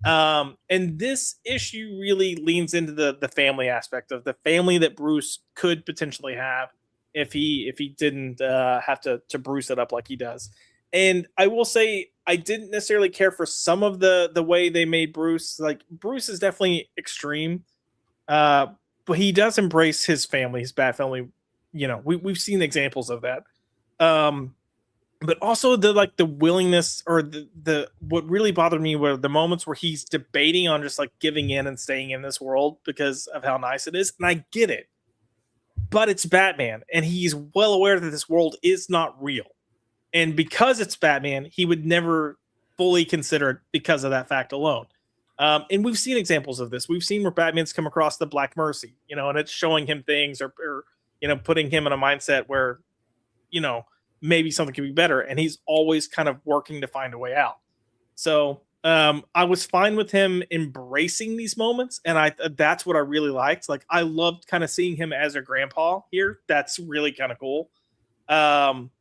And this issue really leans into the family aspect of the family that Bruce could potentially have if he didn't have to Bruce it up like he does. And I will say I didn't necessarily care for some of the way they made Bruce. Like, Bruce is definitely extreme. But he does embrace his family, his Bat family. We've seen examples of that. But also the willingness, or the what really bothered me were the moments where he's debating on just like giving in and staying in this world because of how nice it is. And I get it, but it's Batman, and he's well aware that this world is not real. And because it's Batman, he would never fully consider it because of that fact alone. And we've seen examples of this. We've seen where Batman's come across the Black Mercy, and it's showing him things or putting him in a mindset where, maybe something could be better. And he's always kind of working to find a way out. So I was fine with him embracing these moments. And that's what I really liked. Like, I loved kind of seeing him as a grandpa here. That's really kind of cool. And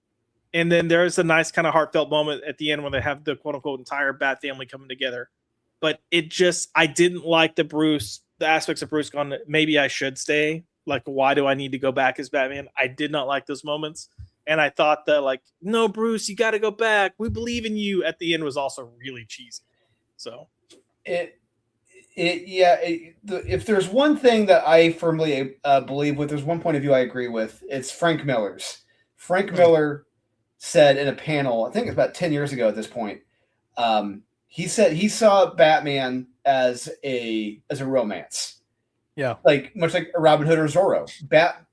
then there's a nice kind of heartfelt moment at the end when they have the quote unquote entire Bat family coming together. But I didn't like the aspects of Bruce gone, maybe I should stay. Like, why do I need to go back as Batman? I did not like those moments. And I thought that, like, no, Bruce, you got to go back. We believe in you at the end was also really cheesy. So if there's one thing that I firmly believe with, there's one point of view I agree with. It's Frank Miller's. Frank Miller said in a panel, I think it's about 10 years ago at this point, he said he saw Batman as a romance. Yeah. Like, much like a Robin Hood or Zorro.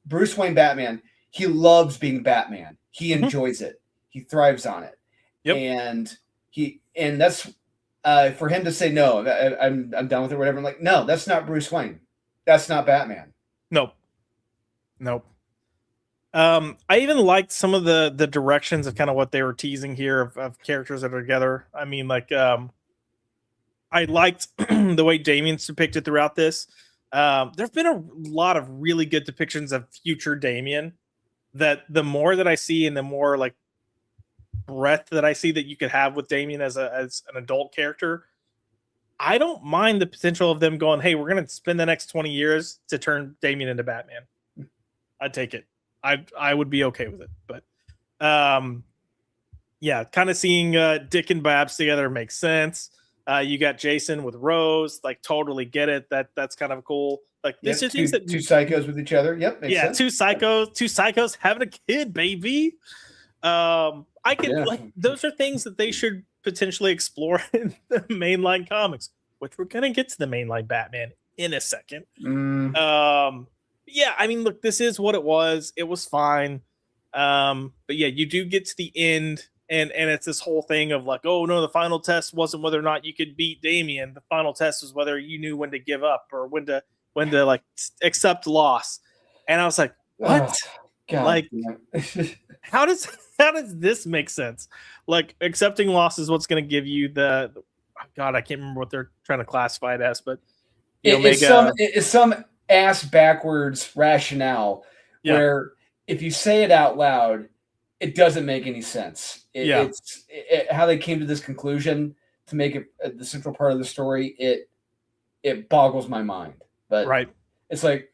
Bruce Wayne Batman, he loves being Batman. He enjoys it. He thrives on it. Yep. And that's for him to say, no, I'm done with it or whatever. I'm like, no, that's not Bruce Wayne. That's not Batman. Nope. I even liked some of the directions of kind of what they were teasing here of characters that are together. I mean, like, I liked the way Damien's depicted throughout this. There've been a lot of really good depictions of future Damien that the more that I see and the more like breadth that I see that you could have with Damien as an adult character, I don't mind the potential of them going, hey, we're going to spend the next 20 years to turn Damien into Batman. I'd take it. I would be okay with it, but yeah, kind of seeing Dick and Babs together makes sense. You got Jason with Rose, like, totally get it. That's kind of cool. Like, this is things that two psychos with each other. Yep, makes sense. two psychos having a kid, baby. Those are things that they should potentially explore in the mainline comics, which we're gonna get to the mainline Batman in a second. Yeah, I mean, look, this is what it was. It was fine. But yeah, you do get to the end, and it's this whole thing of like, oh no, the final test wasn't whether or not you could beat Damien. The final test was whether you knew when to give up or when to like accept loss. And I was like, what? God, like, how does this make sense? Like, accepting loss is what's going to give you the God, I can't remember what they're trying to classify it as, but the Omega. It's some ass backwards rationale Yeah, where if you say it out loud, it doesn't make any sense. yeah, How they came to this conclusion to make it the central part of the story. It boggles my mind. But right. it's like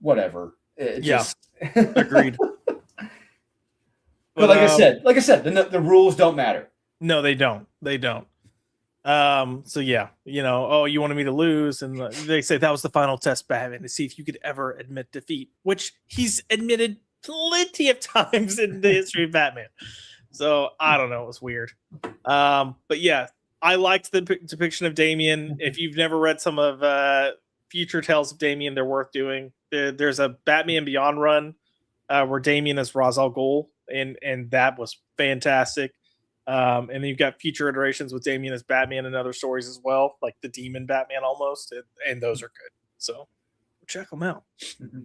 whatever. It Yeah, just agreed. But But like I said, the rules don't matter. no, they don't. They don't. So yeah, oh, you wanted me to lose, and they say that was the final test, Batman, to see if you could ever admit defeat, which he's admitted plenty of times in the history of Batman. So I don't know, it was weird. But yeah, I liked the depiction of Damian. If you've never read some of future tales of Damian, they're worth doing. There's a Batman Beyond run where Damian is Ra's al Ghul, and that was fantastic. And then you've got future iterations with Damian as Batman and other stories as well, like the Demon Batman almost, and those are good. So check them out.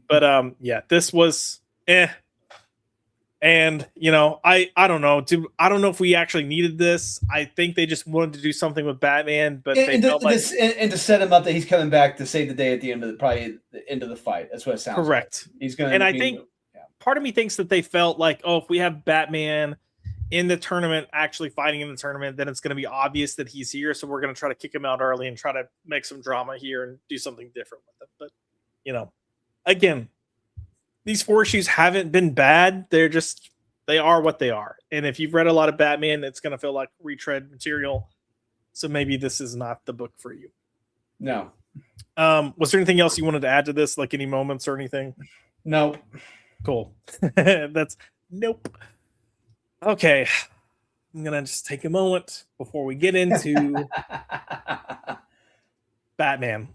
But yeah, this was and I don't know. I don't know if we actually needed this. I think they just wanted to do something with Batman, but they felt like to set him up that he's coming back to save the day at the end of probably the end of the fight. That's what it sounds correct. Like. He's going, and I think part of me thinks that they felt like, oh, if we have Batman in the tournament, actually fighting in the tournament, then it's going to be obvious that he's here. So we're going to try to kick him out early and try to make some drama here and do something different with it. But again, these 4 issues haven't been bad. They are what they are. And if you've read a lot of Batman, it's going to feel like retread material. So maybe this is not the book for you. No. Was there anything else you wanted to add to this? Like any moments or anything? No. Cool. That's nope. Okay. I'm going to just take a moment before we get into Batman.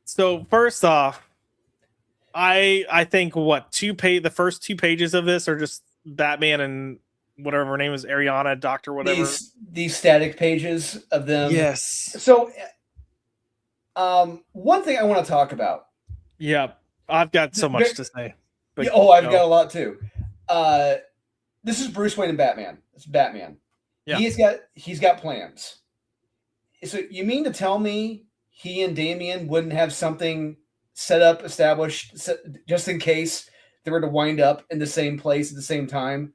So first off, I think the first 2 pages of this are just Batman and whatever her name is, Ariana, Doctor, whatever. These static pages of them. Yes. So, one thing I want to talk about. Yeah, I've got so much to say. But I've got a lot too. This is Bruce Wayne and Batman. It's Batman. Yeah. He's got plans. So you mean to tell me he and Damian wouldn't have something set up, established, just in case they were to wind up in the same place at the same time?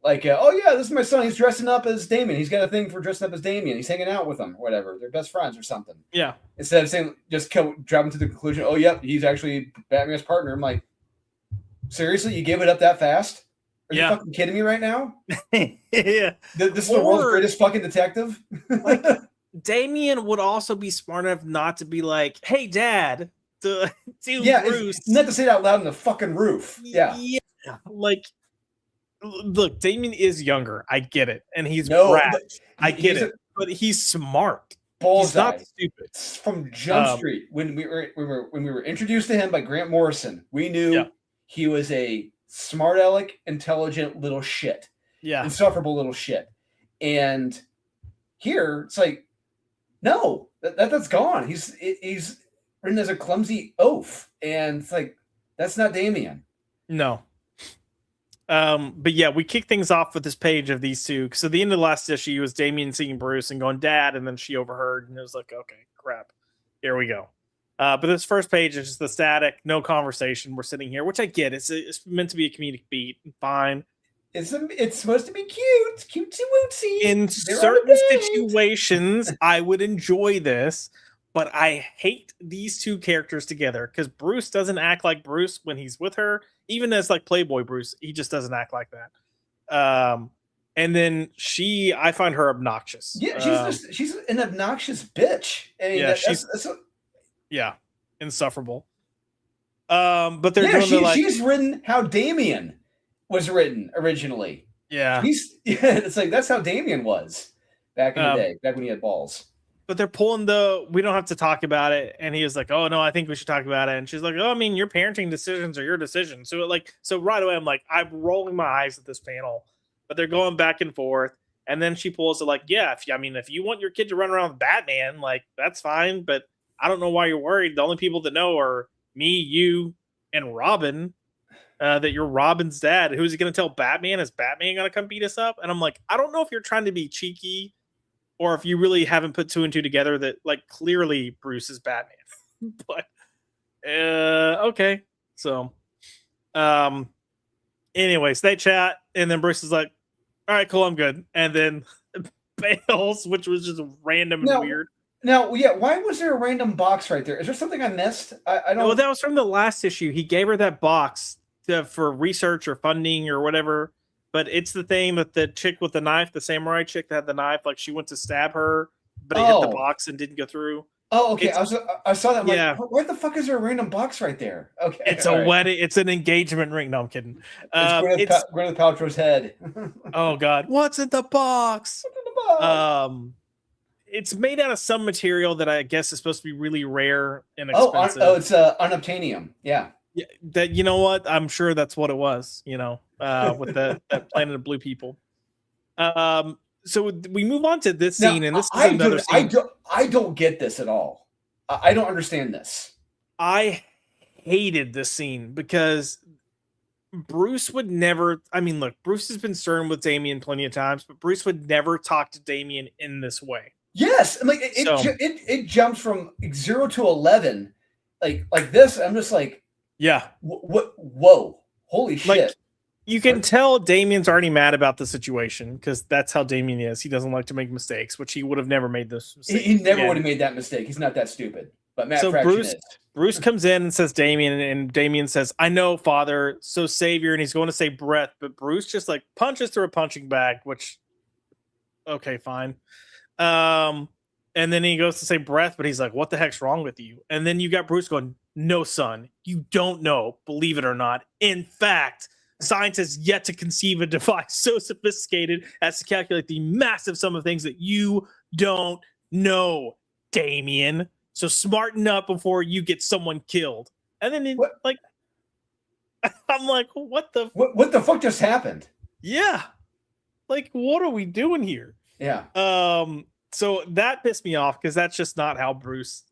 Like, oh yeah, this is my son. He's dressing up as Damian. He's got a thing for dressing up as Damian. He's hanging out with him, or whatever. They're best friends or something. Yeah. Instead of saying, just driving to the conclusion, oh, yep, he's actually Batman's partner. I'm like, seriously, you gave it up that fast? Are you fucking kidding me right now? Yeah. This is the world's greatest fucking detective? Like, Damian would also be smart enough not to be like, hey, Dad, to Bruce. Not to say it out loud in the fucking roof. Yeah. Yeah. Like, look, Damian is younger. I get it. And he's brash. I get it. But he's smart. He's not stupid. From Jump Street, when we were introduced to him by Grant Morrison, we knew he was a smart aleck, intelligent little shit. Yeah. Insufferable little shit. And here, it's like, no, that's gone. He's written as a clumsy oaf. And it's like, that's not Damian. No. But yeah, we kick things off with this page of these two. So the end of the last issue was Damian seeing Bruce and going, Dad, and then she overheard, and it was like, okay, crap. Here we go. But this first page is just the static, no conversation. We're sitting here, which I get. It's meant to be a comedic beat. Fine. It's supposed to be cute. Cutesy wootsy. In certain situations, I would enjoy this, but I hate these two characters together because Bruce doesn't act like Bruce when he's with her. Even as like Playboy Bruce, he just doesn't act like that. And then I find her obnoxious. Yeah, she's an obnoxious bitch. I mean, yeah, insufferable. But they're doing she's written how Damian was written originally. Yeah, it's like that's how Damian was back in the day, back when he had balls. But they're pulling we don't have to talk about it. And he was like, oh no, I think we should talk about it. And she's like, oh, I mean, your parenting decisions are your decisions. So right away, I'm rolling my eyes at this panel, but they're going back and forth. And then she pulls it like, yeah, if you want your kid to run around with Batman, like that's fine. But I don't know why you're worried. The only people that know are me, you, and Robin, that you're Robin's dad. Who's he going to tell Batman? Is Batman going to come beat us up? And I'm like, I don't know if you're trying to be cheeky or if you really haven't put two and two together that like clearly Bruce is Batman. But okay. So anyways, they chat and then Bruce is like, all right, cool, I'm good. And then bails, which was just random and weird. Now, yeah, why was there a random box right there? Is there something I missed? I don't. Well, that was from the last issue. He gave her that box for research or funding or whatever. But it's the thing that the chick with the knife, the samurai chick that had the knife, like she went to stab her, but it hit the box and didn't go through. Oh, okay. I saw that. I'm like, why the fuck is there a random box right there? Okay, it's a wedding. It's an engagement ring. No, I'm kidding. It's Gwyneth Paltrow's head. Oh God, what's in the box? What's in the box? It's made out of some material that I guess is supposed to be really rare and expensive. It's unobtainium. Yeah. Yeah, that you know what? I'm sure that's what it was. You know, with that Planet of Blue people. So we move on to this scene, and this is another scene. I don't get this at all. I don't understand this. I hated this scene because Bruce would never. I mean, look, Bruce has been stern with Damian plenty of times, but Bruce would never talk to Damian in this way. Yes, like it jumps from 0 to 11, like this. I'm just like, yeah, what? Whoa, holy shit! Like, you can tell Damian's already mad about the situation because that's how Damian is. He doesn't like to make mistakes, which he would have never made this mistake. He never would have made that mistake. He's not that stupid. But Matt Fraction is. Bruce comes in and says Damian, and Damian says, I know, Father, so Savior, and he's going to say breath, but Bruce just like punches through a punching bag, which, okay, fine. And then he goes to say breath, but he's like, what the heck's wrong with you? And then you got Bruce going, no, son, you don't know, believe it or not. In fact, science has yet to conceive a device so sophisticated as to calculate the massive sum of things that you don't know, Damian. So smarten up before you get someone killed. And then like, I'm like, what the fuck just happened? Yeah. Like, what are we doing here? Yeah. So that pissed me off because that's just not how Bruce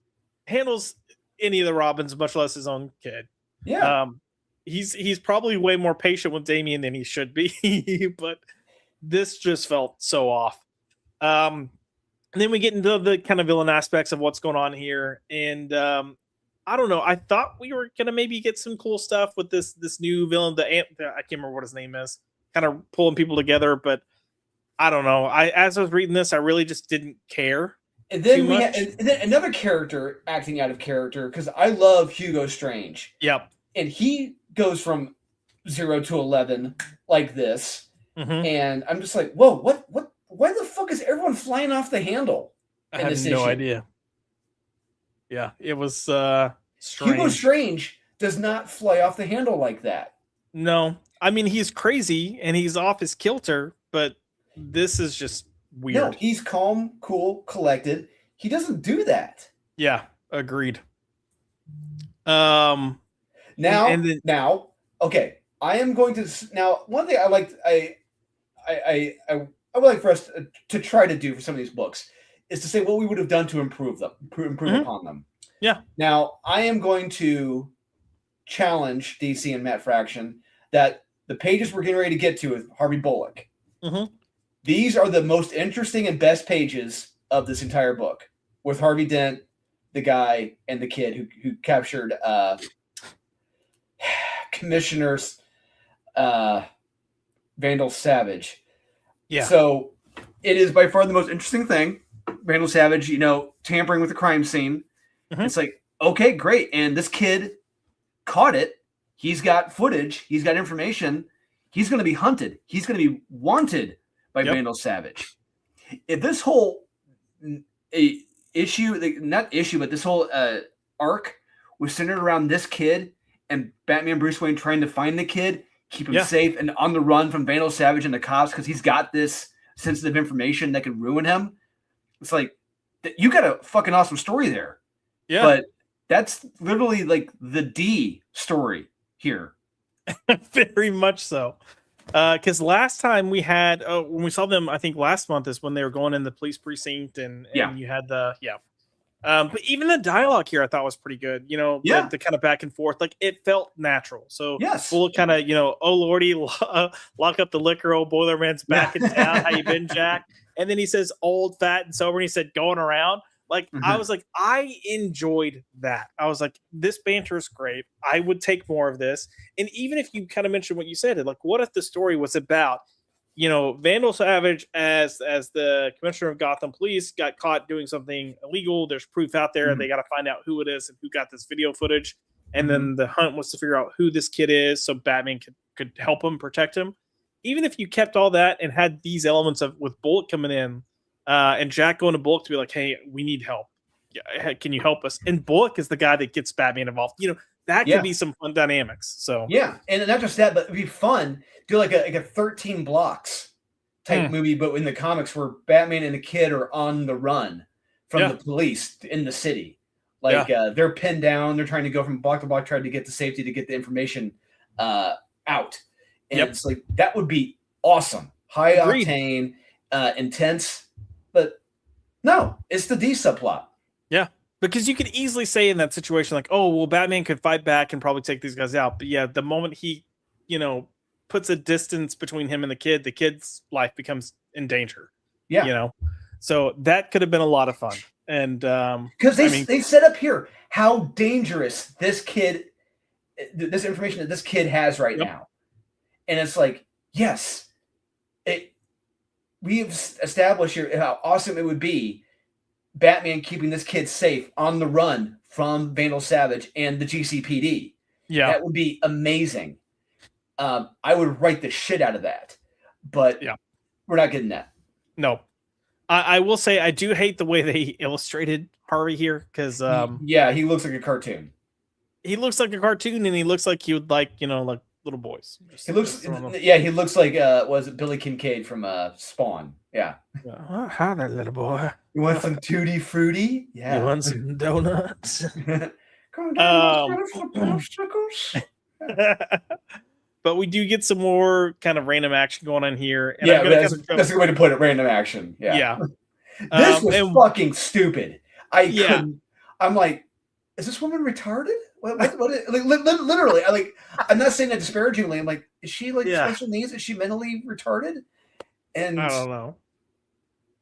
handles any of the Robins, much less his own kid. Yeah. He's probably way more patient with Damian than he should be, but this just felt so off. And then we get into the kind of villain aspects of what's going on here. And I don't know. I thought we were going to maybe get some cool stuff with this new villain. I can't remember what his name is. Kind of pulling people together, but I don't know. As I was reading this, I really just didn't care. And then and then another character acting out of character, because I love Hugo Strange. Yep. And he goes from 0 to 11 like this. Mm-hmm. And I'm just like, whoa, what? Why the fuck is everyone flying off the handle? I have no idea. Yeah, it was strange. Hugo Strange does not fly off the handle like that. No. I mean, he's crazy and he's off his kilter, but this is just weird. No, he's calm, cool, collected. He doesn't do that. Yeah, agreed. Now, okay. I am going to now. One thing I would like for us to try to do for some of these books is to say what we would have done to improve them, upon them. Yeah. Now, I am going to challenge DC and Matt Fraction that the pages we're getting ready to get to with Harvey Bullock. Mm-hmm. These are the most interesting and best pages of this entire book, with Harvey Dent, the guy, and the kid who captured Commissioner Vandal Savage. Yeah. So it is by far the most interesting thing. Vandal Savage, tampering with the crime scene. Mm-hmm. It's like, okay, great. And this kid caught it. He's got footage. He's got information. He's going to be hunted. He's going to be wanted by Vandal Savage. If this whole this whole arc was centered around this kid and Batman Bruce Wayne trying to find the kid, keep him safe and on the run from Vandal Savage and the cops because he's got this sensitive information that could ruin him. It's like, you got a fucking awesome story there. Yeah. But that's literally like the D story here. Very much so. Because last time we had, when we saw them, I think last month is when they were going in the police precinct and you had but even the dialogue here I thought was pretty good. The kind of back and forth, like it felt natural. So we'll kind of, oh Lordy, lock up the liquor, old Boilerman's back in town. How you been, Jack? and then he says old, fat, and sober, and he said going around. Like, I Mhm. was like, I enjoyed that. I was like, this banter is great. I would take more of this. And even if you kind of mentioned what you said, like, what if the story was about, Vandal Savage as the commissioner of Gotham Police got caught doing something illegal. There's proof out there. They Mhm. got to find out who it is and who got this video footage. And Mhm. then the hunt was to figure out who this kid is, so Batman could help him protect him. Even if you kept all that and had these elements of with Bullock coming in, and Jack going to Bullock to be like, "Hey, we need help. Yeah, can you help us?" And Bullock is the guy that gets Batman involved. That could Yeah. be some fun dynamics. So, Yeah, and not just that, but it'd be fun. Do like a 13 blocks type hmm, movie, but in the comics where Batman and the kid are on the run from yeah, the police in the city. Like yeah, they're pinned down, they're trying to go from block to block, trying to get to safety to get the information out. And yep, it's like that would be awesome. High agreed. octane, intense, but no, it's the D subplot. Yeah, because you could easily say in that situation, like, "Oh, well, Batman could fight back and probably take these guys out." But yeah, the moment he, you know, puts a distance between him and the kid's life becomes in danger. You Yeah, know, so that could have been a lot of fun. And because they I mean, they set up here how dangerous this information that this kid has right yep, now, and it's like yes, it we've established here how awesome it would be Batman keeping this kid safe on the run from Vandal Savage and the GCPD. yeah, That would be amazing. I would write the shit out of that, but yeah, we're not getting that. no. I will say I do hate the way they illustrated Harvey here because Yeah, he looks like a cartoon. he looks like a cartoon and he looks like he would like like little boys. He Just looks, throwing them. yeah, he looks like was it Billy Kincaid from Spawn? Yeah. Hi there, little boy. You want some tutti frutti? You Yeah. want some donuts? Come down um, for popsicles. but we do get some more kind of random action going on here, and I'm Yeah, gonna kind of jump. that's a good way to put it. Random action. Yeah. Yeah, This was and fucking stupid. I yeah, couldn't. I'm like, is this woman retarded? Like, literally, I'm not saying that disparagingly. I'm like, is she like yeah. special needs? Is she mentally retarded? I And don't know.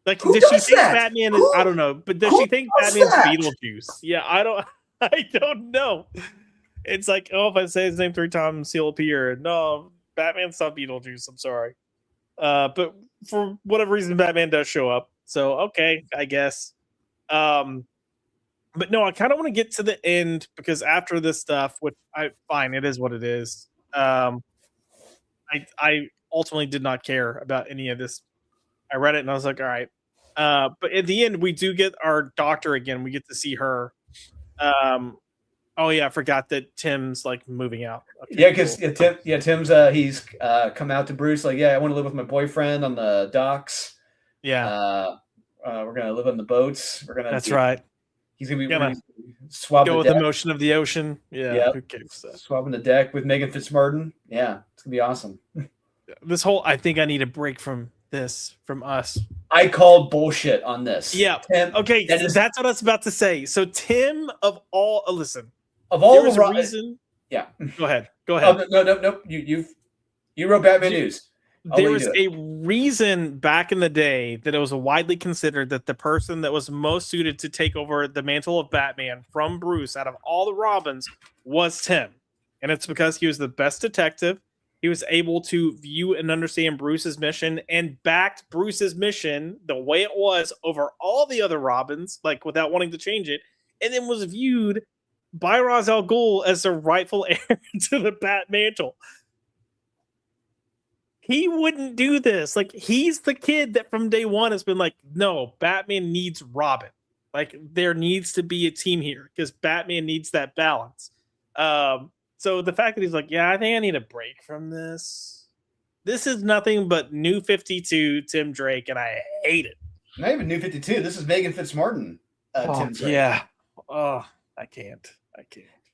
Like, who does she does think that? Batman is? I Who don't know, but does who she think does Batman's that? Beetlejuice? Yeah, I don't. I don't know. It's like, oh, if I say his name 3 times, he'll appear. No, Batman's not Beetlejuice. I'm sorry. But for whatever reason, Batman does show up. So okay, I guess. Um, but no, I kind of want to get to the end because after this stuff, which I fine, it is what it is. I ultimately did not care about any of this. I read it and I was like, all right. But at the end, we do get our doctor again. We get to see her. Um, oh yeah, I forgot that Tim's like moving out. Yeah, Okay, because cool. Tim's he's come out to Bruce like, yeah, I want to live with my boyfriend on the docks. Yeah, We're gonna live on the boats. that's right. We're Gonna gonna swab go the with the deck. motion of the ocean. Yeah, Yep, who cares? swabbing the deck with Megan Fitzmartin. Yeah, it's gonna be awesome. This whole I think I need a break from this, from us. I called bullshit on this. Yeah. Tim, Okay, that is that's what I was about to say. So Tim of all listen, of there all was the a reason. yeah. Go ahead. Go Oh ahead. no. You wrote Batman You- News. I'll there let was you do a reason back in the day that it was widely considered that the person that was most suited to take over the mantle of Batman from Bruce out of all the Robins was Tim. And it's because he was the best detective. He was able to view and understand Bruce's mission and backed Bruce's mission the way it was over all the other Robins, like without wanting to change it, and then was viewed by Ra's al Ghul as the rightful heir to the Bat mantle. He wouldn't do this. Like, he's the kid that from day one has been like, no, Batman needs Robin. Like, there needs to be a team here because Batman needs that balance. So the fact that he's like, yeah, I think I need a break from this. This is nothing but New 52 Tim Drake, and I hate it. Not even New 52. This is Megan Fitzmartin. Tim Drake. Yeah. Oh, I can't.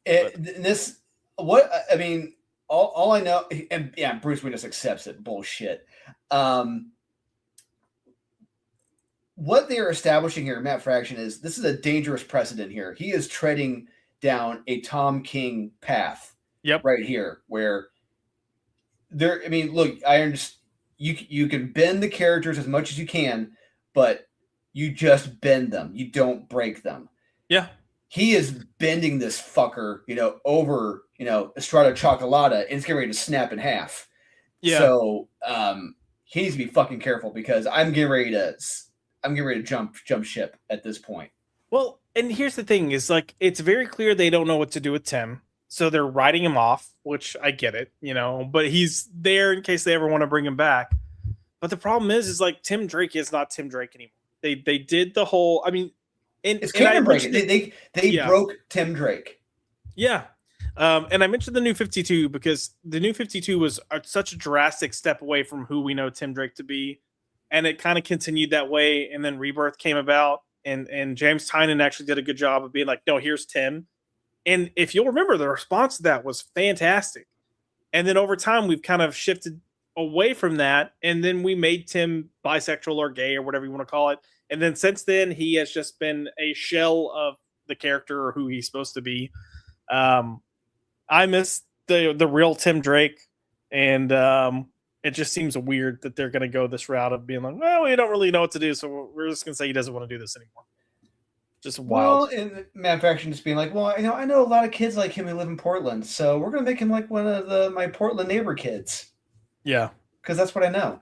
This what I mean. All I know, and yeah, Bruce Wayne just accepts it. Bullshit. What they are establishing here, Matt Fraction, is this is a dangerous precedent here. He is treading down a Tom King path. Yep. Right here, where there. I mean, look, I understand you can bend the characters as much as you can, but you just bend them. You don't break them. Yeah. He is bending this fucker, over, Estrada Chocolata, and it's getting ready to snap in half. Yeah. So he needs to be fucking careful because I'm getting ready to jump ship at this point. Well, and here's the thing: is like it's very clear they don't know what to do with Tim, so they're writing him off, which I get it, but he's there in case they ever want to bring him back. But the problem is like Tim Drake is not Tim Drake anymore. They did the whole. I mean, it's canon breaking. They broke Tim Drake. Yeah. And I mentioned the New 52 because the New 52 was such a drastic step away from who we know Tim Drake to be. And it kind of continued that way. And then Rebirth came about. And James Tynion actually did a good job of being like, no, here's Tim. And if you'll remember, the response to that was fantastic. And then over time, we've kind of shifted away from that. And then we made Tim bisexual or gay or whatever you want to call it. And then since then, he has just been a shell of the character or who he's supposed to be. I miss the real Tim Drake, and it just seems weird that they're going to go this route of being like, well, we don't really know what to do, so we're just going to say he doesn't want to do this anymore. Just wild. Well, and manufacturing just being like, well, I know a lot of kids like him who live in Portland, so we're going to make him like one of my Portland neighbor kids. Yeah, because that's what I know.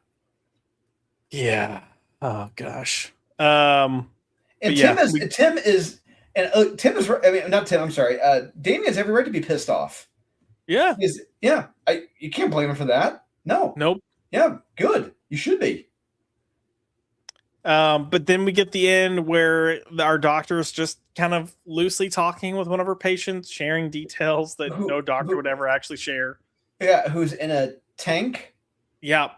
Yeah. Oh gosh. And Tim is. And Tim is. I mean, not Tim. I'm sorry. Damien has every right to be pissed off. Yeah. You can't blame him for that. No. Nope. Yeah. Good. You should be. But then we get the end where our doctor is just kind of loosely talking with one of her patients, sharing details that no doctor would ever actually share. Yeah. Who's in a tank? Yeah.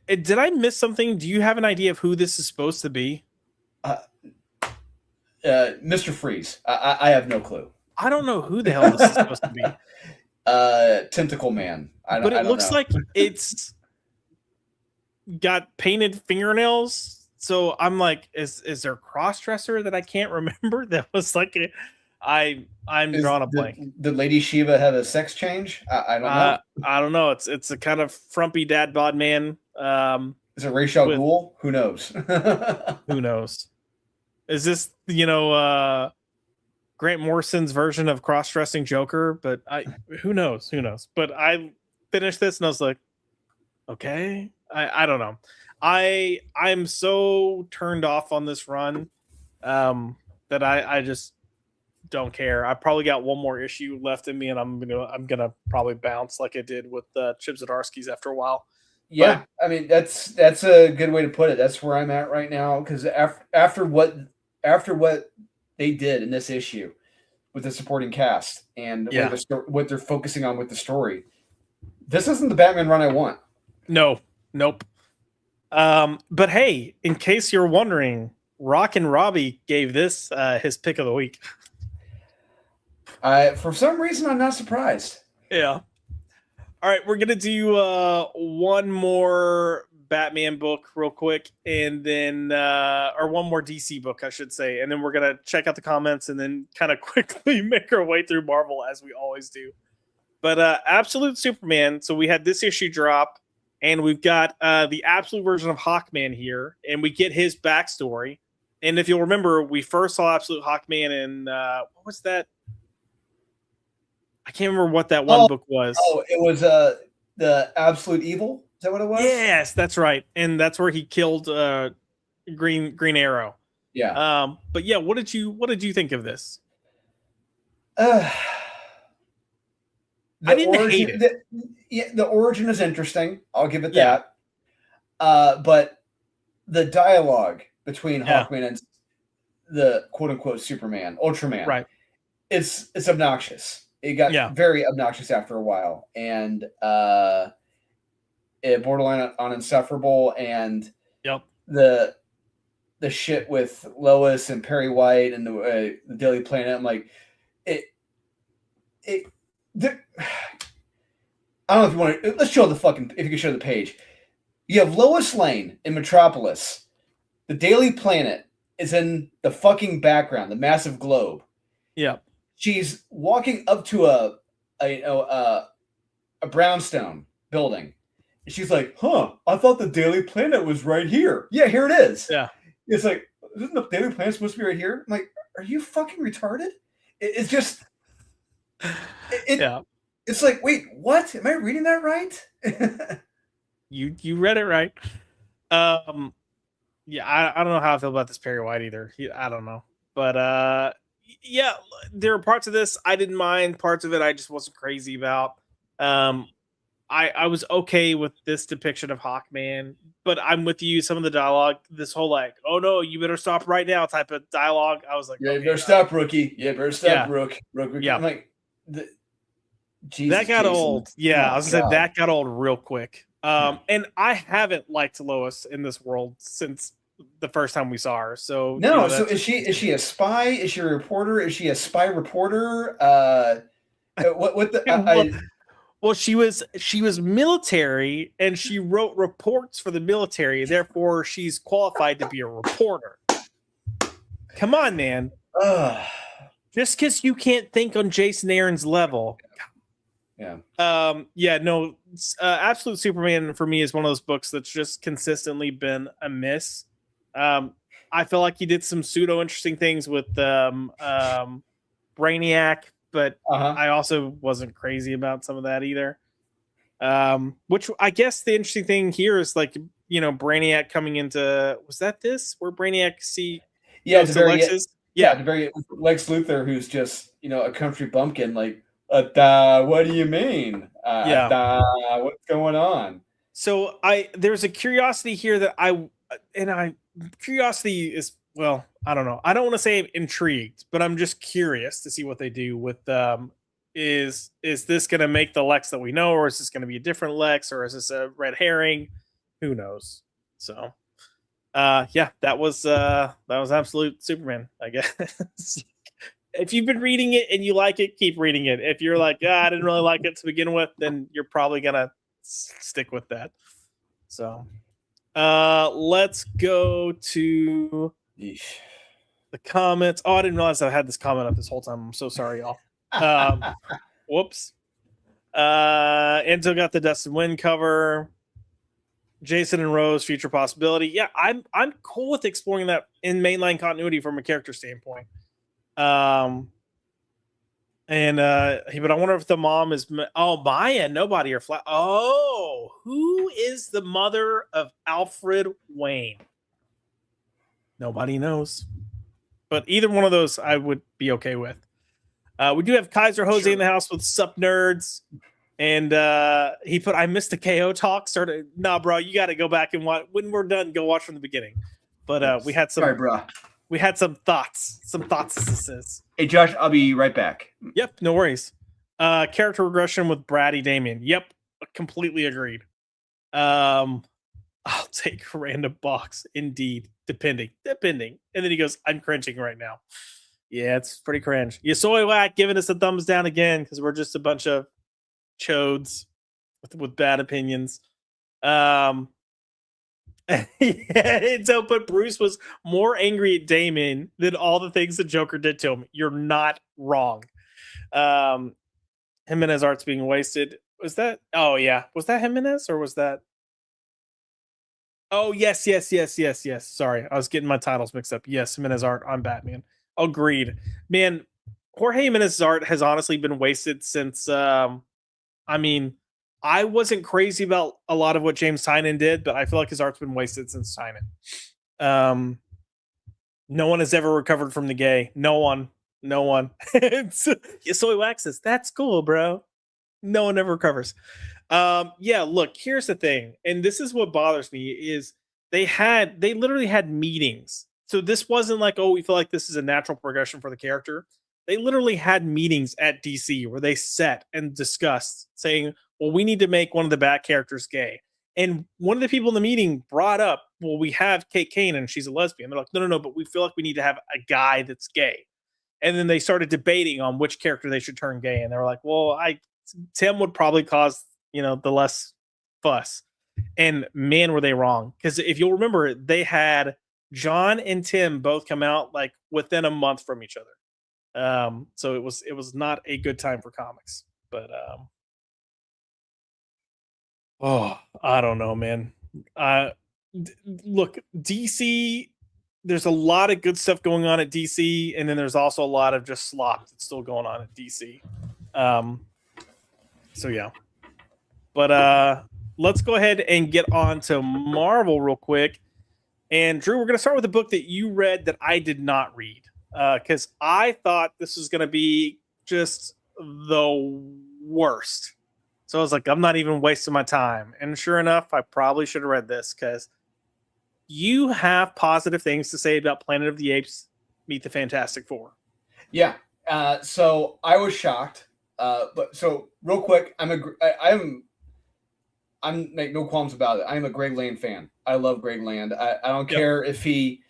Did I miss something? Do you have an idea of who this is supposed to be? Mr. Freeze. I have no clue. I don't know who the hell this is supposed to be. Tentacle Man. But it looks like it's got painted fingernails. So I'm like, is there a cross-dresser that I can't remember? That was like I'm drawing a blank. Did Lady Shiva have a sex change? I don't know. I don't know. It's a kind of frumpy dad bod man. Is it Ra's al Ghul? Who knows? Who knows? Is this, Grant Morrison's version of cross-dressing Joker? But who knows? Who knows? But I finished this and I was like, okay, I don't know. I'm so turned off on this run that I just don't care. I probably got one more issue left in me, and I'm gonna probably bounce like I did with Chip Zdarsky's after a while. Yeah, but, I mean that's a good way to put it. That's where I'm at right now because after what they did in this issue with the supporting cast and what they're focusing on with the story, this isn't the Batman run I want. No, nope. But hey, in case you're wondering, Rockin' Robbie gave this his pick of the week. For some reason, I'm not surprised. Yeah. All right, we're gonna do one more Batman book real quick, and then or one more DC book, I should say, and then we're gonna check out the comments and then kind of quickly make our way through Marvel as we always do. But Absolute Superman. So we had this issue drop, and we've got the Absolute version of Hawkman here, and we get his backstory. And if you'll remember, we first saw Absolute Hawkman in what was that? I can't remember what that one book was. Oh, it was the Absolute Evil. Is that what it was? Yes, that's right, and that's where he killed Green Arrow. Yeah. But yeah, what did you think of this? I didn't hate it. The origin is interesting. I'll give it that. But the dialogue between Hawkman and the quote unquote Superman, Ultraman, right? It's obnoxious. It got very obnoxious after a while, and it borderline on insufferable. And the shit with Lois and Perry White and the Daily Planet. I'm like, I don't know if you want to. Let's show if you can show the page. You have Lois Lane in Metropolis. The Daily Planet is in the fucking background, the massive globe. Yeah. She's walking up to a brownstone building, she's like, huh, I thought the Daily Planet was right here. Yeah, here it is. Yeah. It's like, isn't the Daily Planet supposed to be right here? I'm like, are you fucking retarded? It's just it Yeah. it's like, wait, what? Am I reading that right? You read it right. Um yeah, I don't know how I feel about this Perry White either. I don't know. But yeah, there are parts of this I didn't mind, parts of it I just wasn't crazy about. Um I was okay with this depiction of Hawkman, but I'm with you. Some of the dialogue, this whole like, oh no, you better stop right now type of dialogue. I was like, Yeah, you okay, better stop, rookie. Yeah, better stop, yeah, Rook. Rook. yeah. I'm like, That Jesus, got Jason. old. Yeah, I Oh was gonna say God. that got old real quick. Yeah. And I haven't liked Lois in this world since the first time we saw her. So No, so that's is she a spy? Is she a reporter? Is she a spy reporter? What the well, she was military and she wrote reports for the military. Therefore, she's qualified to be a reporter. Come on, man. Just because you can't think on Jason Aaron's level. Yeah. No, Absolute Superman for me is one of those books that's just consistently been a miss. I feel like he did some pseudo interesting things with Brainiac, but I also wasn't crazy about some of that either. Which I guess the interesting thing here is like, Brainiac coming into, was that this where Brainiac goes to Lex's? Yeah, the very Lex Luthor, who's just a country bumpkin. Like, what do you mean? What's going on? So there's a curiosity here that curiosity is, well, I don't know. I don't want to say intrigued, but I'm just curious to see what they do with is this going to make the Lex that we know, or is this going to be a different Lex, or is this a red herring? Who knows? So that was Absolute Superman, I guess. If you've been reading it and you like it, keep reading it. If you're like, I didn't really like it to begin with, then you're probably gonna stick with that. So let's go to the comments. Oh, I didn't realize I had this comment up this whole time. I'm so sorry, y'all. Whoops. Enzo got the Dustin Wynn cover. Jason and Rose, future possibility. Yeah, I'm cool with exploring that in mainline continuity from a character standpoint. But I wonder if the mom is Maya, nobody or flat. Oh, who is the mother of Alfred Wayne? Nobody knows. But either one of those I would be okay with. We do have Kaiser Jose in the house with Sup Nerds. And he put, I missed the KO talk. Nah, bro, you got to go back and watch. When we're done, go watch from the beginning. But we had some. Sorry, bro. We had some thoughts. Hey, Josh, I'll be right back. Yep, no worries. Character regression with Brady Damien. Yep, completely agreed. I'll take a random box. Indeed, depending. And then he goes, I'm cringing right now. Yeah, it's pretty cringe. Soy Whack giving us a thumbs down again because we're just a bunch of chodes with bad opinions. But Bruce was more angry at Damon than all the things the Joker did to him. You're not wrong. Jimenez art's being wasted. Was that? Oh yeah, was that Jimenez or was that? Oh yes. Sorry, I was getting my titles mixed up. Yes, Jimenez art on Batman. Agreed, man. Jorge Jimenez's art has honestly been wasted since. I wasn't crazy about a lot of what James Tynion did, but I feel like his art's been wasted since Tynion. No one has ever recovered from the gay. No one. Soy Waxes. That's cool, bro. No one ever recovers. Look, here's the thing, and this is what bothers me is they literally had meetings. So this wasn't like, oh, we feel like this is a natural progression for the character. They literally had meetings at DC where they sat and discussed saying, well, we need to make one of the Bat characters gay. And one of the people in the meeting brought up, well, we have Kate Kane and she's a lesbian. They're like, no, but we feel like we need to have a guy that's gay. And then they started debating on which character they should turn gay. And they were like, well, Tim would probably cause, the less fuss. And man, were they wrong. Because if you'll remember, they had John and Tim both come out like within a month from each other. So it was not a good time for comics, but Oh, I don't know, man. Uh, Look, DC. There's a lot of good stuff going on at DC, and then there's also a lot of just slop that's still going on at DC. Um, so yeah, but let's go ahead and get on to Marvel real quick. And Drew, we're going to start with a book that you read that I did not read because I thought this was going to be just the worst. So I was like, I'm not even wasting my time. And sure enough, I probably should have read this because you have positive things to say about Planet of the Apes, Meet the Fantastic Four. Yeah. So I was shocked. But so real quick, I'm make no qualms about it. I'm a Greg Land fan. I love Greg Land. I don't care if he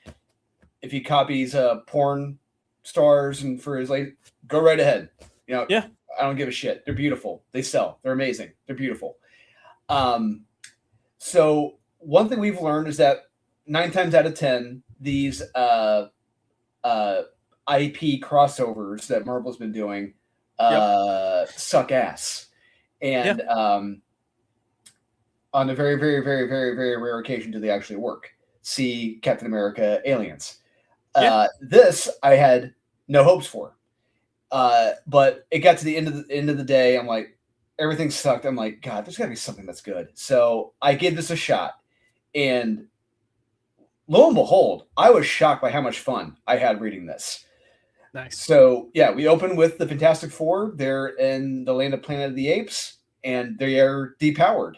copies porn stars and for his like go right ahead. You know, Yeah. I don't give a shit. They're beautiful. They sell. They're amazing. They're beautiful. So one thing we've learned is that 9 times out of 10, these IP crossovers that Marvel's been doing suck ass. And on a very, very, very, very, very rare occasion do they actually work. See Captain America Aliens. This I had no hopes for. But it got to the end of the day. I'm like, everything sucked. I'm like, God, there's got to be something that's good. So I gave this a shot. And lo and behold, I was shocked by how much fun I had reading this. Nice. So, yeah, we open with the Fantastic Four. They're in the land of Planet of the Apes, and they are depowered.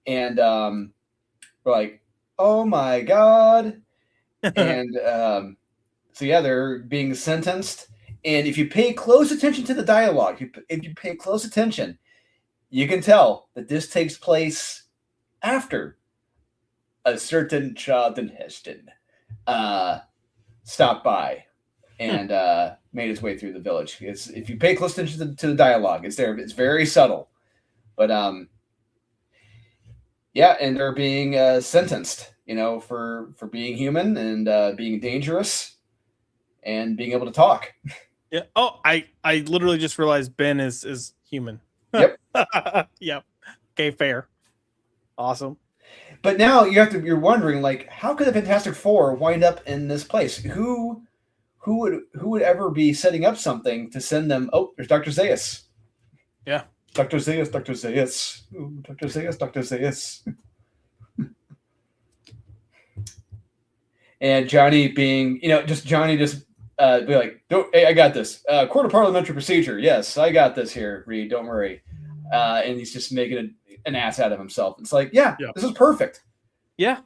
And we're like, oh, my God. And so, yeah, they're being sentenced. And if you pay close attention to the dialogue, if you pay close attention, you can tell that this takes place after a certain Charlton Heston stopped by and made his way through the village. If you pay close attention to the dialogue, it's there. It's very subtle. But, yeah, and they're being sentenced, for being human and being dangerous and being able to talk. Yeah. Oh, I literally just realized Ben is human. Yep. Yep. Okay, fair. Awesome. But now you're wondering, like, how could the Fantastic Four wind up in this place? Who would ever be setting up something to send them? Oh, there's Dr. Zaius. Yeah. Dr. Zaius, Dr. Zaius. Ooh, Dr. Zaius, Dr. Zaius. And Johnny being, Johnny just be like, hey, I got this. Court of Parliamentary Procedure. Yes, I got this here, Reed. Don't worry. And he's just making an ass out of himself. It's like, yeah, this is perfect. Yeah.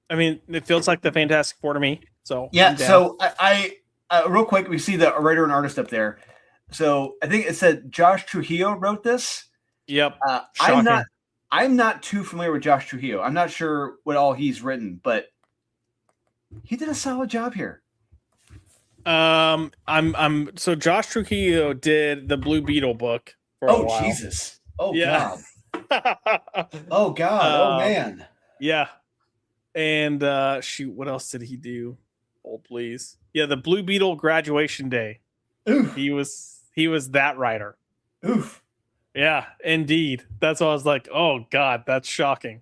I mean, it feels like the Fantastic Four to me. So yeah. So I real quick, we see the writer and artist up there. So I think it said Josh Trujillo wrote this. Yep. I'm not too familiar with Josh Trujillo. I'm not sure what all he's written, but he did a solid job here. So Josh Trujillo did the Blue Beetle book for a while. Jesus. Oh yeah. God. Oh God. Oh man. Yeah. And shoot, what else did he do? Hold please. Yeah, the Blue Beetle Graduation Day. Oof. He was that writer. Oof. Yeah, indeed. That's why I was like, oh God, that's shocking.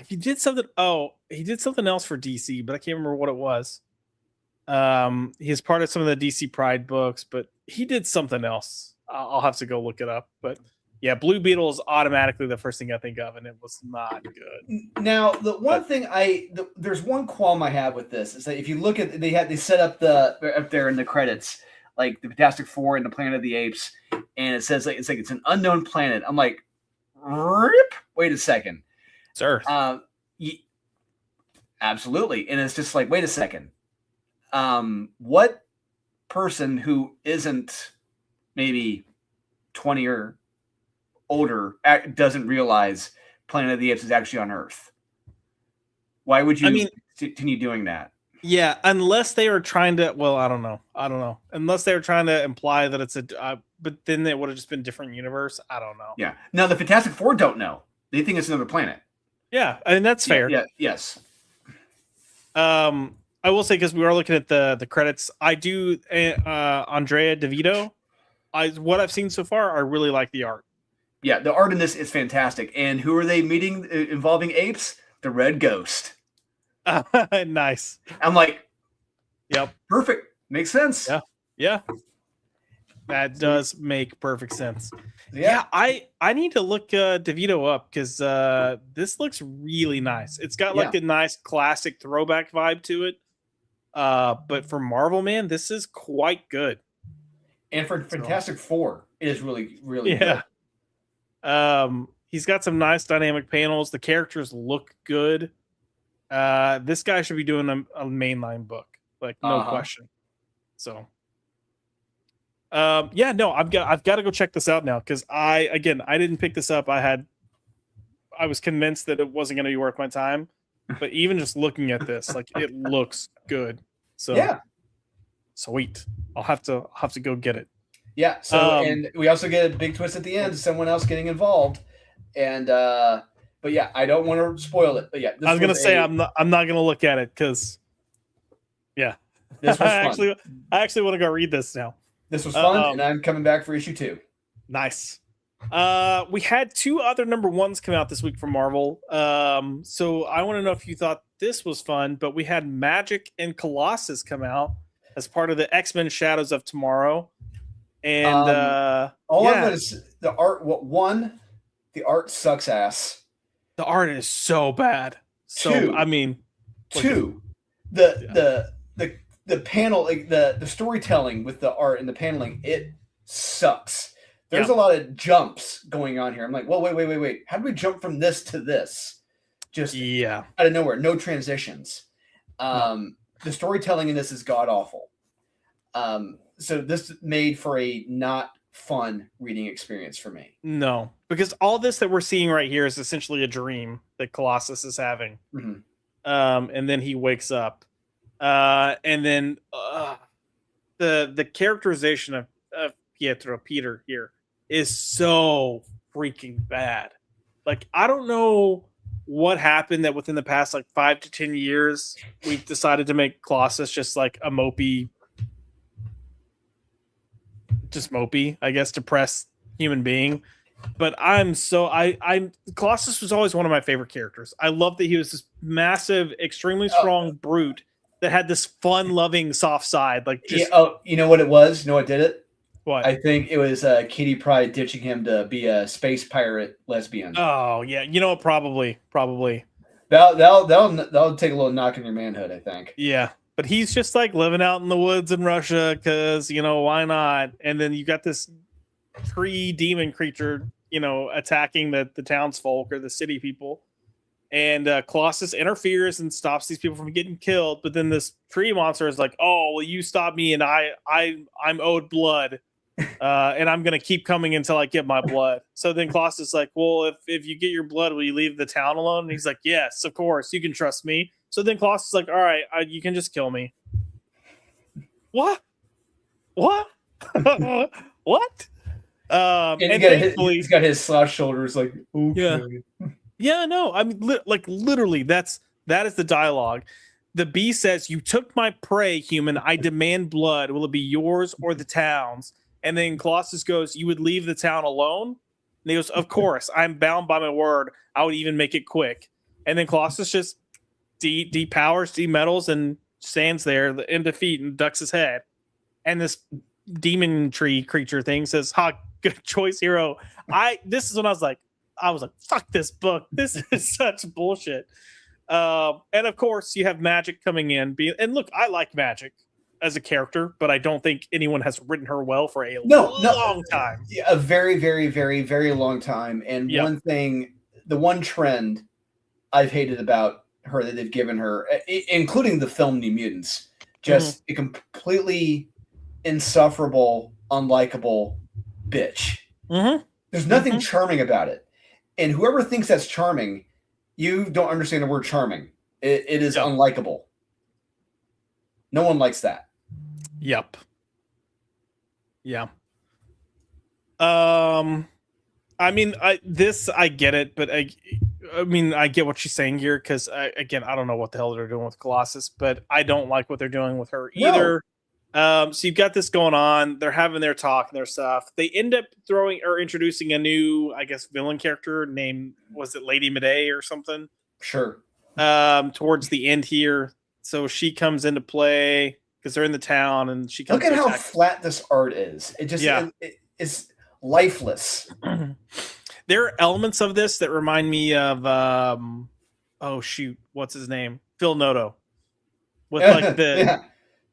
He did something. Oh, he did something else for DC, but I can't remember what it was. He's part of some of the DC Pride books, but he did something else. I'll have to go look it up. But yeah, Blue Beetle is automatically the first thing I think of, and it was not good. Now, the one thing there's one qualm I have with this is that if you look at they set up up there in the credits, like the Fantastic Four and the Planet of the Apes, and it says it's an unknown planet. I'm like, rip. Wait a second. It's Earth. Absolutely. And it's just like, wait a second. What person who isn't maybe 20 or older doesn't realize Planet of the Apes is actually on Earth? Why would you continue doing that? Yeah, unless they were trying to. Well, I don't know. Unless they were trying to imply that it's but then it would have just been different universe. I don't know. Yeah. Now the Fantastic Four don't know. They think it's another planet. Yeah, I mean that's fair. Yeah. Yes. I will say, because we are looking at the credits, I do Andrea DeVito. What I've seen so far, I really like the art. Yeah, the art in this is fantastic. And who are they meeting involving apes? The Red Ghost. Nice. I'm like, yep, perfect. Makes sense. yeah. That does make perfect sense. Yeah. I need to look DeVito up because this looks really nice. It's got like a nice classic throwback vibe to it. But for Marvel, man, this is quite good. And for Fantastic Four, it is really, really good. He's got some nice dynamic panels. The characters look good. This guy should be doing a mainline book, like no question. So, I've got to go check this out now because I didn't pick this up. I was convinced that it wasn't going to be worth my time, but even just looking at this, like it looks good. So yeah, sweet. I'll have to go get it. Yeah. So and we also get a big twist at the end, someone else getting involved, and but yeah, I don't want to spoil it. But yeah, I was gonna say I'm not gonna look at it because this was fun. I actually want to go read this now. This was fun, and I'm coming back for issue 2. Nice. We had 2 other number 1s come out this week from Marvel. So I want to know if you thought this was fun, but we had Magic and Colossus come out as part of the X-Men Shadows of Tomorrow. And I'm gonna say, the art. The art sucks ass. The art is so bad. So I mean, the panel, like the storytelling with the art and the paneling, it sucks. There's a lot of jumps going on here. I'm like, well, wait. How do we jump from this to this? Just out of nowhere, no transitions. The storytelling in this is god awful. So this made for a not fun reading experience for me. No, because all this that we're seeing right here is essentially a dream that Colossus is having. And then he wakes up. And then the characterization of Peter here is so freaking bad. Like, I don't know what happened that within the past like 5 to 10 years we've decided to make Colossus just like a mopey, I guess, depressed human being. But Colossus was always one of my favorite characters. I love that he was this massive, extremely strong brute that had this fun-loving, soft side. Like, just, you know what it was? You know what did it? What? I think it was Kitty Pryde ditching him to be a space pirate lesbian. Oh yeah, you know what? Probably. That'll take a little knock on your manhood, I think. Yeah. But he's just like living out in the woods in Russia because, why not? And then you got this tree demon creature, attacking the townsfolk or the city people. And Colossus interferes and stops these people from getting killed. But then this tree monster is like, oh, well, you stopped me and I'm owed blood. And I'm going to keep coming until I get my blood. So then Colossus is like, well, if you get your blood, will you leave the town alone? And he's like, yes, of course. You can trust me. So then Colossus is like, all right, you can just kill me. What? What? And he's got his slouched shoulders like, okay. Yeah, no. I mean, literally, that is the dialogue. The bee says, you took my prey, human. I demand blood. Will it be yours or the town's? And then Colossus goes, you would leave the town alone? And he goes, of course. I'm bound by my word. I would even make it quick. And then Colossus just depowers, demetals, and stands there in defeat and ducks his head. And this demon tree creature thing says, ha, good choice, hero. This is when I was like, fuck this book. This is such bullshit. And of course, you have Magic coming in. And look, I like Magic as a character, but I don't think anyone has written her well for a long time. A very, very, very, very long time. And the one trend I've hated about her that they've given her, including the film New Mutants, just a completely insufferable, unlikable bitch. There's nothing charming about it. And whoever thinks that's charming, you don't understand the word charming. It is unlikable. No one likes that. Yep. Yeah. I mean, I get it, but I mean, I get what she's saying here because, I don't know what the hell they're doing with Colossus, but I don't like what they're doing with her either. So you've got this going on. They're having their talk and their stuff. They end up throwing or introducing a new, I guess, villain character named, was it Lady Midday or something? Sure. Towards the end here. So she comes into play because they're in the town, and she comes. Look at how flat this art is. It just it's lifeless. There are elements of this that remind me of oh shoot, what's his name? Phil Noto. With like the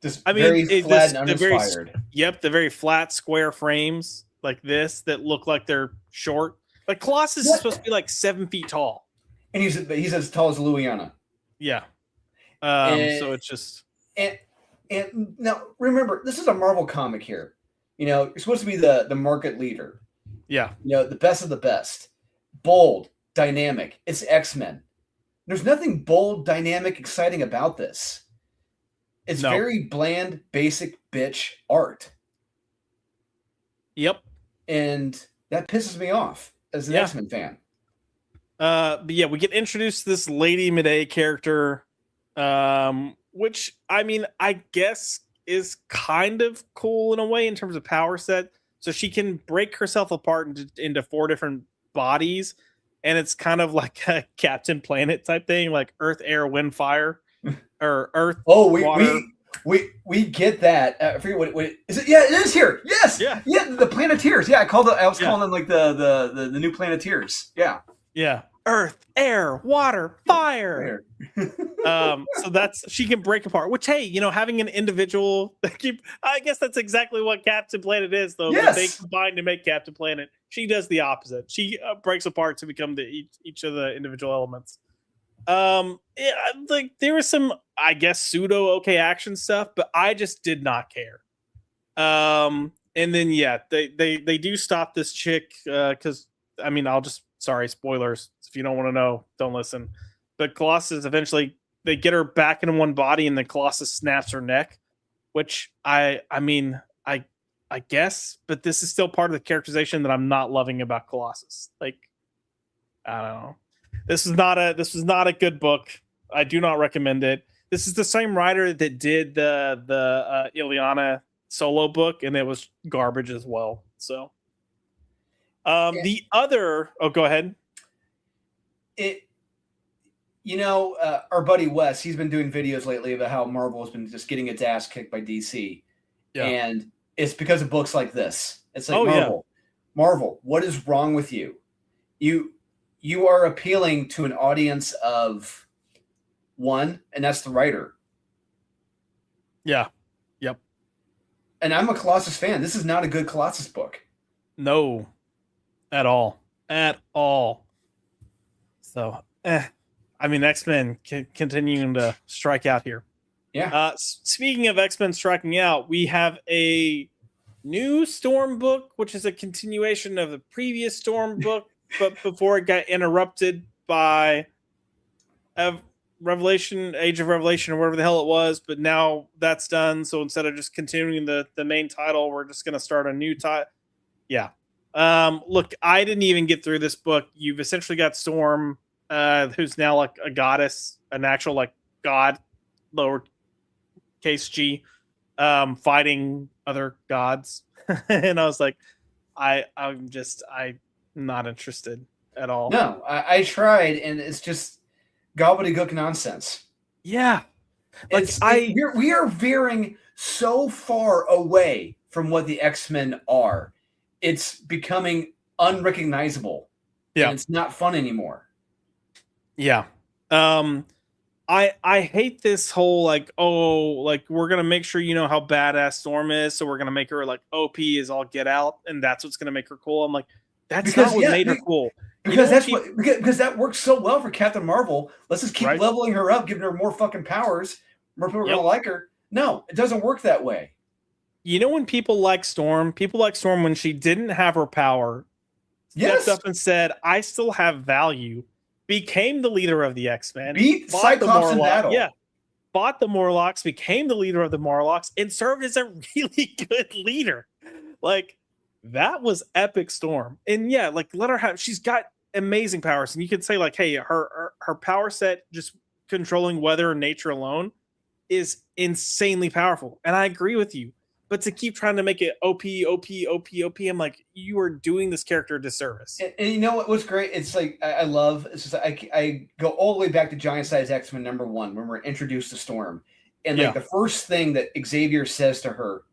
just very flat and uninspired. The very flat square frames like this that look like they're short. Like Colossus is supposed to be like 7 feet tall. And he's as tall as Louisiana. Yeah. So it's just and now remember, this is a Marvel comic here. You're supposed to be the market leader. Yeah. The best of the best. Bold, dynamic. It's X-Men. There's nothing bold, dynamic, exciting about this. It's very bland, basic bitch art. Yep. And that pisses me off as an X-Men fan. But yeah, we get introduced to this Lady Midday character, which I mean, I guess is kind of cool in a way in terms of power set. So she can break herself apart into 4 different bodies, and it's kind of like a Captain Planet type thing, like Earth, Air, Wind, Fire, or Earth. Water. We get that. I forget what is it? Yeah, it is here. Yes. Yeah. The Planeteers. Yeah, I was calling them like the new Planeteers. Yeah. Yeah. Earth, air, water, fire. So she can break apart, which, hey, having an individual, I guess that's exactly what Captain Planet is, though. Yes. They combine to make Captain Planet. She does the opposite. She breaks apart to become each of the individual elements. Like there was some, I guess, pseudo okay action stuff, but I just did not care. And then they do stop this chick because I mean, sorry, spoilers. If you don't want to know, don't listen. But Colossus eventually, they get her back in one body, and then Colossus snaps her neck, which I guess, but this is still part of the characterization that I'm not loving about Colossus. Like, I don't know. This was not a good book. I do not recommend it. This is the same writer that did the Ileana solo book, and it was garbage as well. So. The other, go ahead. Our buddy Wes, he's been doing videos lately about how Marvel has been just getting its ass kicked by DC. Yeah. And it's because of books like this. It's like, Marvel, what is wrong with you? You are appealing to an audience of one, and that's the writer. Yeah. Yep. And I'm a Colossus fan. This is not a good Colossus book. No. At all. So, I mean, X-Men continuing to strike out here. Yeah. Speaking of X-Men striking out, we have a new Storm book, which is a continuation of the previous Storm book, but before it got interrupted by Age of Revelation, or whatever the hell it was. But now that's done. So instead of just continuing the main title, we're just going to start a new title. Yeah. Look, I didn't even get through this book. You've essentially got Storm, who's now like a goddess, an actual like god, lowercase g, fighting other gods. And I was like, I'm not interested at all. No, I tried, and it's just gobbledygook nonsense. Yeah. We are veering so far away from what the X-Men are. It's becoming unrecognizable. Yeah. And it's not fun anymore. Yeah. I hate this whole we're gonna make sure you know how badass Storm is, so we're gonna make her like OP is all get out, and that's what's gonna make her cool. I'm like, that's not what made her cool. Because because that works so well for Captain Marvel. Let's just keep leveling her up, giving her more fucking powers. More people are gonna like her. No, it doesn't work that way. When people like Storm when she didn't have her power, stepped up and said, I still have value, became the leader of the X-Men, beat Cyclops in battle. Yeah. Fought the Morlocks, became the leader of the Morlocks, and served as a really good leader. Like, that was epic Storm. And yeah, like, let her have, she's got amazing powers. And you could say, like, hey, her power set, just controlling weather and nature alone, is insanely powerful, and I agree with you. But to keep trying to make it OP, I'm like, you are doing this character a disservice. And you know what's great? It's like I love. It's just I go all the way back to Giant Size X-Men #1 when we're introduced to Storm, and like the first thing that Xavier says to her,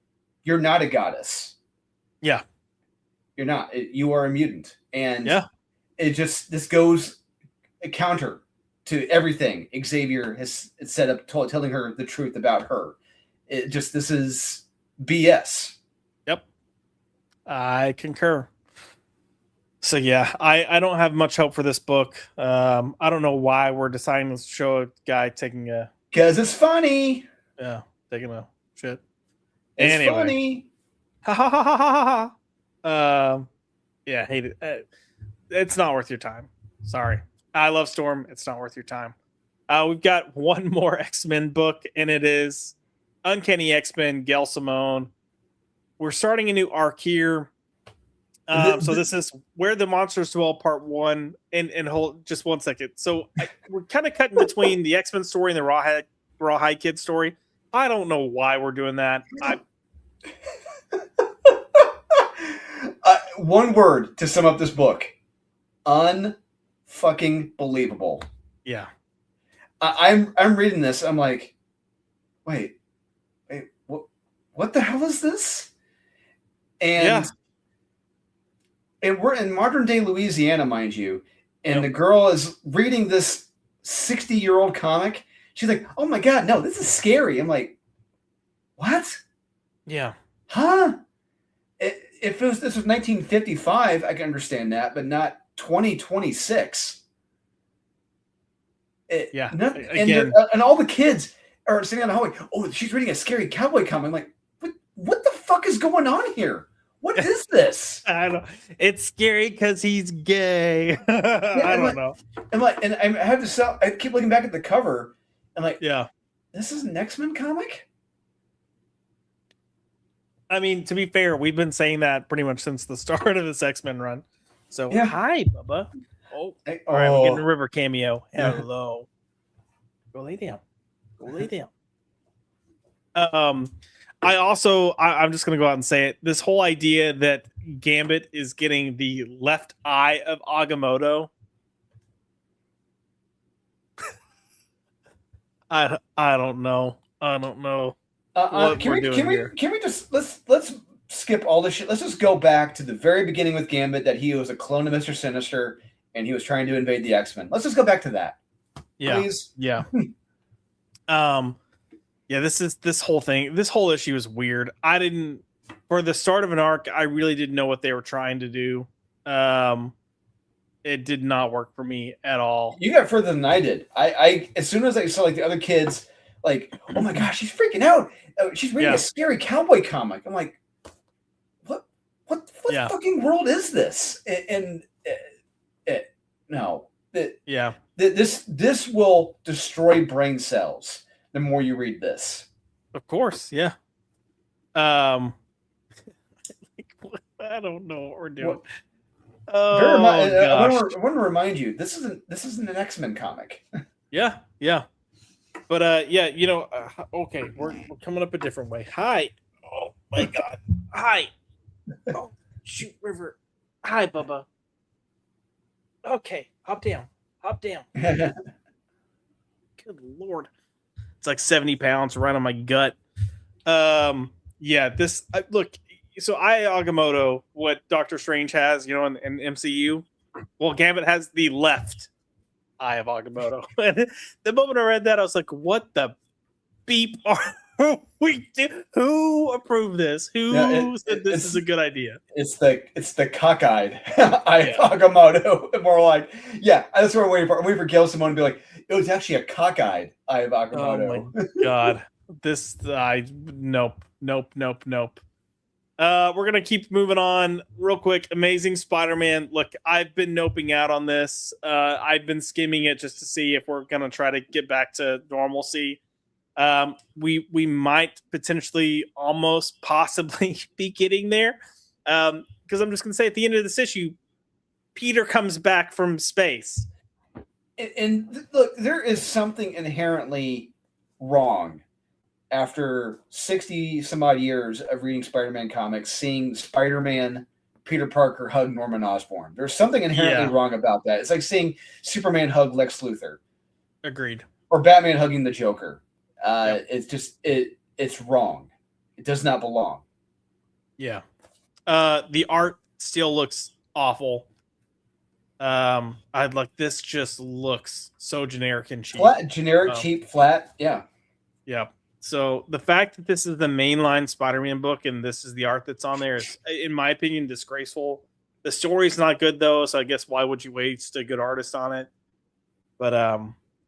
"You're not a goddess. Yeah, you're not. You are a mutant." And it just this goes a counter to everything Xavier has set up, telling her the truth about her. It just this is BS. Yep, I concur. So yeah, I don't have much hope for this book. I don't know why we're deciding to show a guy taking a because it's funny. Yeah, taking a shit. It's anyway. Funny. Ha ha ha ha ha ha. Yeah, hate it. It's not worth your time. Sorry. I love Storm. It's not worth your time. We've got one more X-Men book, and it is Uncanny X-Men, Gail Simone. We're starting a new arc here. So this is Where the Monsters Dwell, Part 1. And hold just 1 second. So we're kind of cutting between the X-Men story and the Rawhide Kid story. I don't know why we're doing that. One word to sum up this book: unfucking believable. Yeah, I'm reading this. I'm like, wait, what the hell is this? And we're in modern day Louisiana, mind you. And the girl is reading this 60-year-old comic. She's like, "Oh my God, no, this is scary." I'm like, what? Yeah. Huh? If this was 1955, I can understand that, but not 2026. Again. And all the kids are sitting on the hallway. Oh, she's reading a scary cowboy comic. I'm like, what the fuck is going on here? What is this? I don't. It's scary because he's gay. I don't know. And I have to sell. I keep looking back at the cover. And like, yeah, this is an X-Men comic. I mean, to be fair, we've been saying that pretty much since the start of this X-Men run. So, hi, Bubba. Oh, all right, I'm getting a River cameo. Hello. Go lay down. Go lay down. I'm just going to go out and say it. This whole idea that Gambit is getting the left eye of Agamotto. I don't know. I don't know. Can we just let's skip all this shit. Let's just go back to the very beginning with Gambit, that he was a clone of Mr. Sinister and he was trying to invade the X-Men. Let's just go back to that. Yeah. Please. Yeah. Yeah, this whole thing, this whole issue is weird. For the start of an arc, I really didn't know what they were trying to do. It did not work for me at all. You got further than I did. I as soon as I saw like the other kids, like, oh my gosh, she's freaking out. She's reading a scary cowboy comic. I'm like, what fucking world is this? This will destroy brain cells the more you read this. Of course, yeah. I don't know what we're doing. I want to remind you, this isn't an X-Men comic. Yeah. But okay, we're coming up a different way. Hi. Oh my God. Hi. Oh shoot, River. Hi, Bubba. Okay, hop down. Good Lord. It's like 70 pounds right on my gut. Look, so Agamotto, what Doctor Strange has, in MCU, well, Gambit has the left eye of Agamotto. And the moment I read that, I was like, what the beep are we do? Who approved this? Who said this is a good idea? It's the cockeyed eye of Agamotto. More like, that's what I'm waiting for. I'm waiting for Gail Simone to be like, it was actually a cockeyed eye of Agamotto. Oh my God. Nope. We're gonna keep moving on real quick. Amazing Spider-Man. Look, I've been noping out on this. I've been skimming it just to see if we're gonna try to get back to normalcy. We might potentially almost possibly be getting there. Because I'm just gonna say at the end of this issue, Peter comes back from space. And look, there is something inherently wrong after 60 some odd years of reading Spider-Man comics, seeing Spider-Man Peter Parker hug Norman Osborn. There's something inherently wrong about that. It's like seeing Superman hug Lex Luthor. Agreed. Or Batman hugging the Joker. Yep. It's just it's wrong. It does not belong. Yeah. The art still looks awful. I'd like this just looks so generic and cheap. Flat, generic, cheap, flat. Yeah. Yeah. So the fact that this is the mainline Spider-Man book and this is the art that's on there is, in my opinion, disgraceful. The story's not good though, so I guess why would you waste a good artist on it? But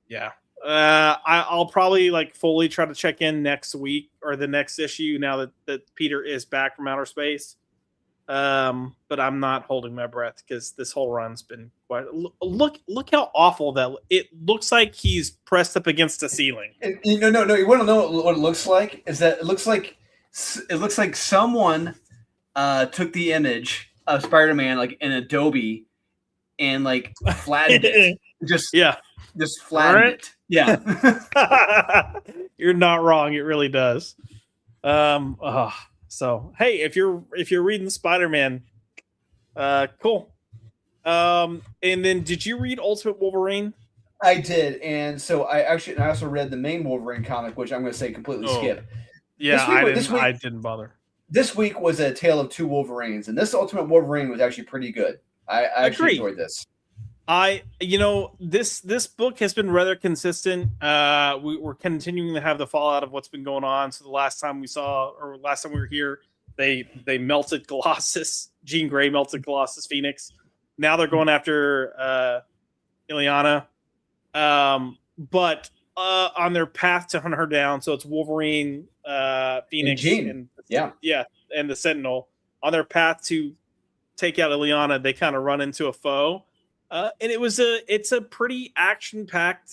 yeah. I'll probably like fully try to check in next week or the next issue now that Peter is back from outer space. But I'm not holding my breath because this whole run's been quite. Look how awful that it looks like. He's pressed up against the ceiling. No. You want to know what it looks like? Is that it looks like someone took the image of Spider-Man like in Adobe and like flattened it. Just flattened it. Yeah. You're not wrong. It really does. So hey, if you're reading Spider-Man, cool. And then did you read Ultimate Wolverine? I did, and so I also read the main Wolverine comic, which I'm going to say completely skip. Yeah, I didn't bother. This week was a tale of two Wolverines, and this Ultimate Wolverine was actually pretty good. I actually enjoyed this. This book has been rather consistent. We're continuing to have the fallout of what's been going on. So the last time we were here, they melted Colossus. Jean Grey melted Colossus Phoenix. Now they're going after Ileana. But on their path to hunt her down, so it's Wolverine, Phoenix, and the Sentinel. On their path to take out Ileana, they kind of run into a foe. And it's a pretty action-packed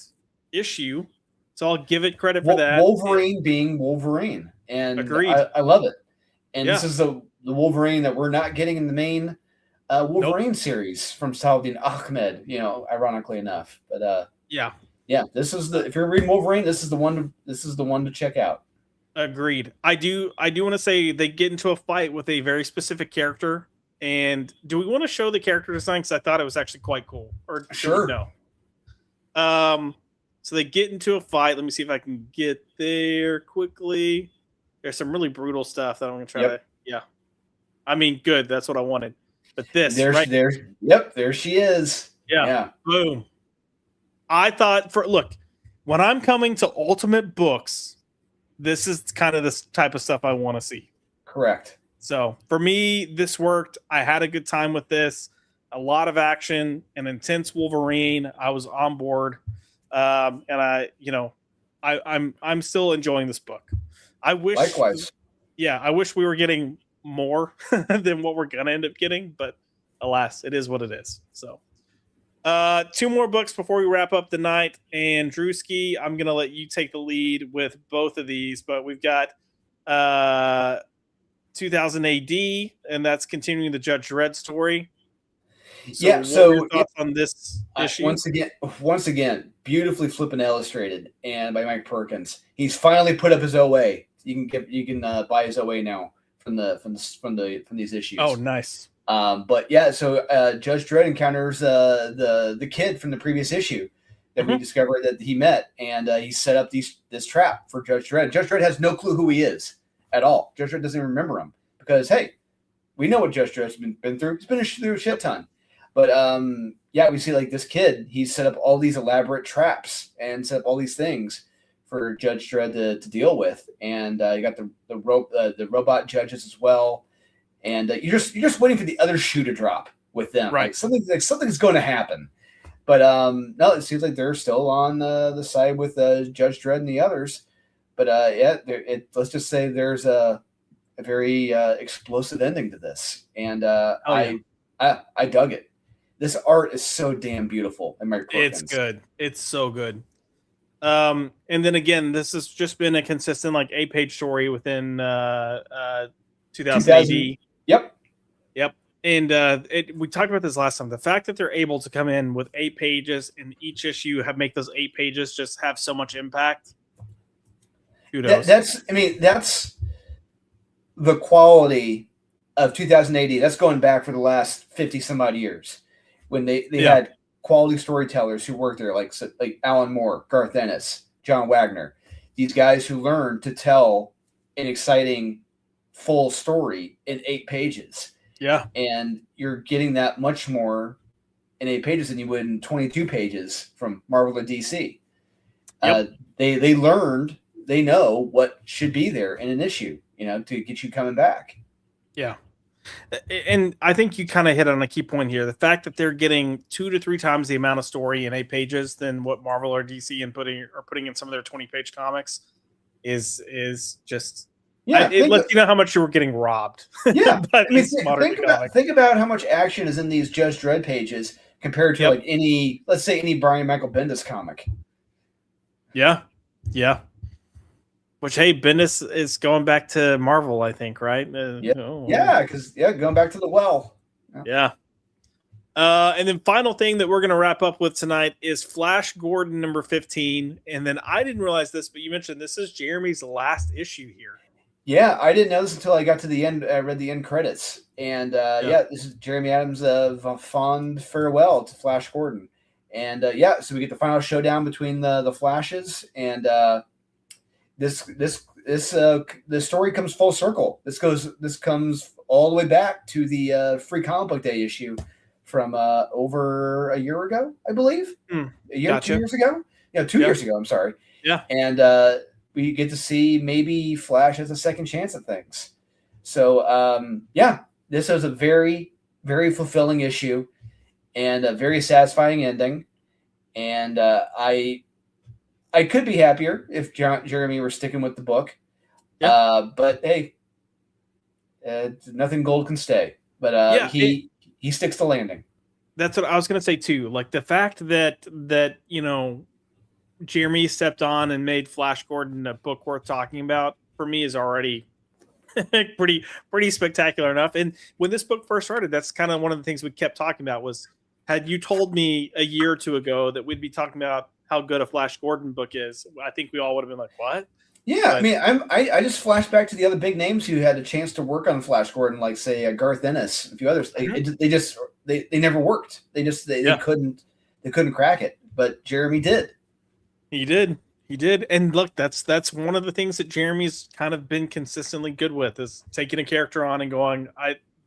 issue, so I'll give it credit for that. Wolverine being Wolverine, and agreed. I love it. And this is the Wolverine that we're not getting in the main Wolverine series from Saladin Ahmed. Ironically enough, but this is if you're reading Wolverine, this is the one to check out. Agreed. I do want to say they get into a fight with a very specific character. And do we want to show the character design? Because I thought it was actually quite cool. Or sure. No. So they get into a fight. Let me see if I can get there quickly. There's some really brutal stuff that I'm going to try to. Yeah. I mean, good. That's what I wanted. But this. There she is. Yeah. Boom. I thought when I'm coming to Ultimate Books, this is kind of this type of stuff I want to see. Correct. So for me, this worked. I had a good time with this. A lot of action, an intense Wolverine. I was on board, and I'm still enjoying this book. I wish. Likewise. Yeah, I wish we were getting more than what we're gonna end up getting, but alas, it is what it is. So, two more books before we wrap up the night. And Drewski, I'm gonna let you take the lead with both of these, but we've got 2000 AD, and that's continuing the Judge Dredd story. So what are your thoughts on this issue? Once again, beautifully flipping illustrated, and by Mike Perkins. He's finally put up his OA. You can buy his OA now from these issues. Oh, nice. But yeah, so Judge Dredd encounters the kid from the previous issue that we discovered that he met, and he set up this trap for Judge Dredd. Judge Dredd has no clue who he is at all. Judge Dredd doesn't even remember him because, hey, we know what Judge Dredd's been through. He's been through a shit ton. But we see like this kid, he set up all these elaborate traps and set up all these things for Judge Dredd to deal with. And you got the robot judges as well. And you're just waiting for the other shoe to drop with them. Right. Something's going to happen. But no, it seems like they're still on the side with Judge Dredd and the others. But let's just say there's a very explosive ending to this, and I dug it. This art is so damn beautiful. It's good. It's so good. And then again, this has just been a consistent 8-page story within 2000 AD. Yep. And we talked about this last time. The fact that they're able to come in with 8 pages in each issue, make those 8 pages just have so much impact. kudos. That's the quality of 2000 AD. That's going back for the last 50 some odd years, when they had quality storytellers who worked there, like Alan Moore, Garth Ennis, John Wagner. These guys who learned to tell an exciting full story in 8 pages. Yeah. And you're getting that much more in 8 pages than you would in 22 pages from Marvel or DC. Yep. They learned, they know what should be there in an issue, to get you coming back. Yeah. And I think you kind of hit on a key point here. The fact that they're getting 2 to 3 times the amount of story in 8 pages than what Marvel or DC are putting in some of their 20-page comics is just, it lets you know how much you were getting robbed. Yeah. Think about how much action is in these Judge Dredd pages compared to let's say any Brian Michael Bendis comic. Yeah. Yeah. Which, hey, Bendis is going back to Marvel, I think, right? Because going back to the well. Yeah. And then final thing that we're going to wrap up with tonight is Flash Gordon number 15. And then I didn't realize this, but you mentioned this is Jeremy's last issue here. Yeah, I didn't know this until I got to the end. I read the end credits. And this is Jeremy Adams' fond farewell to Flash Gordon. And so we get the final showdown between the Flashes, and this story comes full circle. This comes all the way back to the Free Comic Book Day issue from over a year ago, I believe. A year, gotcha. 2 years ago. 2 years ago. I'm sorry. Yeah. And we get to see maybe Flash has a second chance at things. So this was a very, very fulfilling issue and a very satisfying ending. And I could be happier if Jeremy were sticking with the book. Yeah. But hey, nothing gold can stay. But he sticks to landing. That's what I was going to say too. Like the fact that Jeremy stepped on and made Flash Gordon a book worth talking about, for me, is already pretty spectacular enough. And when this book first started, that's kind of one of the things we kept talking about was, had you told me a year or two ago that we'd be talking about how good a Flash Gordon book is, I think we all would have been like, what? Yeah, but, I just flashed back to the other big names who had a chance to work on Flash Gordon, like say Garth Ennis, a few others. They never worked. They couldn't crack it. But Jeremy did. He did. And look, that's one of the things that Jeremy's kind of been consistently good with, is taking a character on and going,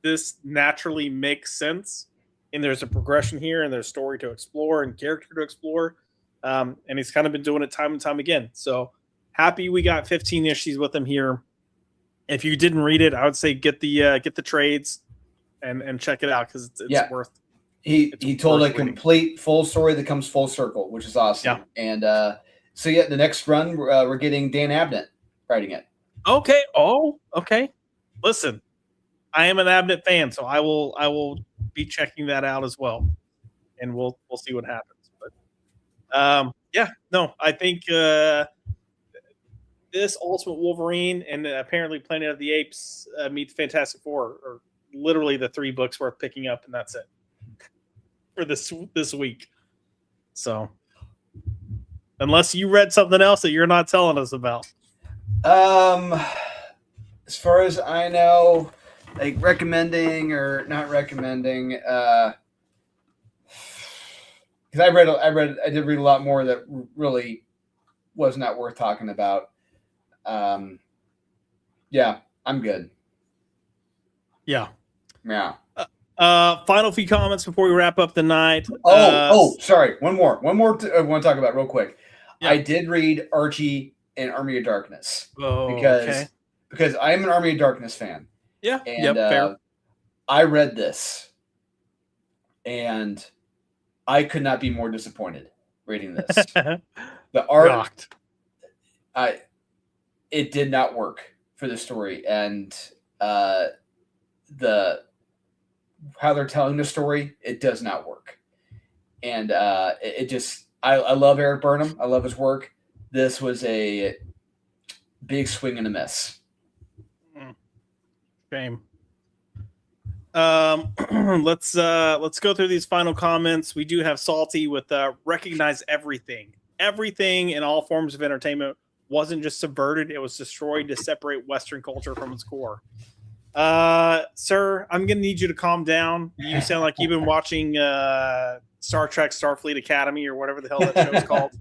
this naturally makes sense. And there's a progression here, and there's story to explore and character to explore. And he's kind of been doing it time and time again. So happy we got 15 issues with him here. If you didn't read it, I would say get the trades and check it out, because it's worth. He told a complete full story that comes full circle, which is awesome. Yeah. And the next run we're getting Dan Abnett writing it. Okay. Oh, okay. Listen, I am an Abnett fan, so I will be checking that out as well, and we'll see what happens. But I think this Ultimate Wolverine and apparently Planet of the Apes meets Fantastic Four are literally the 3 books worth picking up, and that's it for this week. So unless you read something else that you're not telling us about. As far as I know, like recommending or not recommending, because I did read a lot more that really was not worth talking about. I'm good. Yeah. Final few comments before we wrap up the night. Sorry. One more I want to talk about real quick. Yeah. I did read Archie and Army of Darkness because I am an Army of Darkness fan. Yeah. And fair. I read this and I could not be more disappointed reading this. The art, it did not work for the story, and how they're telling the story, it does not work. And I love Eric Burnham. I love his work. This was a big swing and a miss. Shame. Let's go through these final comments. We do have Salty with recognize everything in all forms of entertainment, wasn't just subverted, it was destroyed to separate Western culture from its core. Sir, I'm gonna need you to calm down. You sound like you've been watching Star Trek Starfleet Academy or whatever the hell that show's called.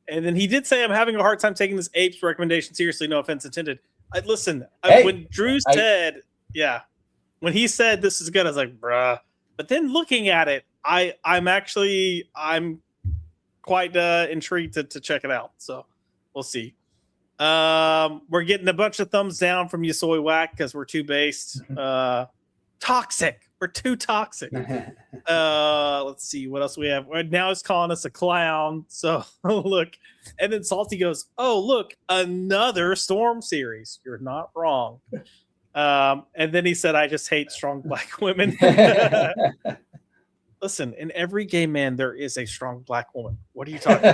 And then he did say, I'm having a hard time taking this apes recommendation seriously, no offense intended. Listen, when Drew said, when he said this is good, I was like, bruh. But then looking at it, I'm quite intrigued to check it out. So we'll see. We're getting a bunch of thumbs down from Yasoi Whack because we're too based. Toxic. We're too toxic. Let's see what else we have. Now he's calling us a clown. So look. And then Salty goes, oh, look, another Storm series. You're not wrong. And then he said, I just hate strong black women. Listen, in every gay man, there is a strong black woman. What are you talking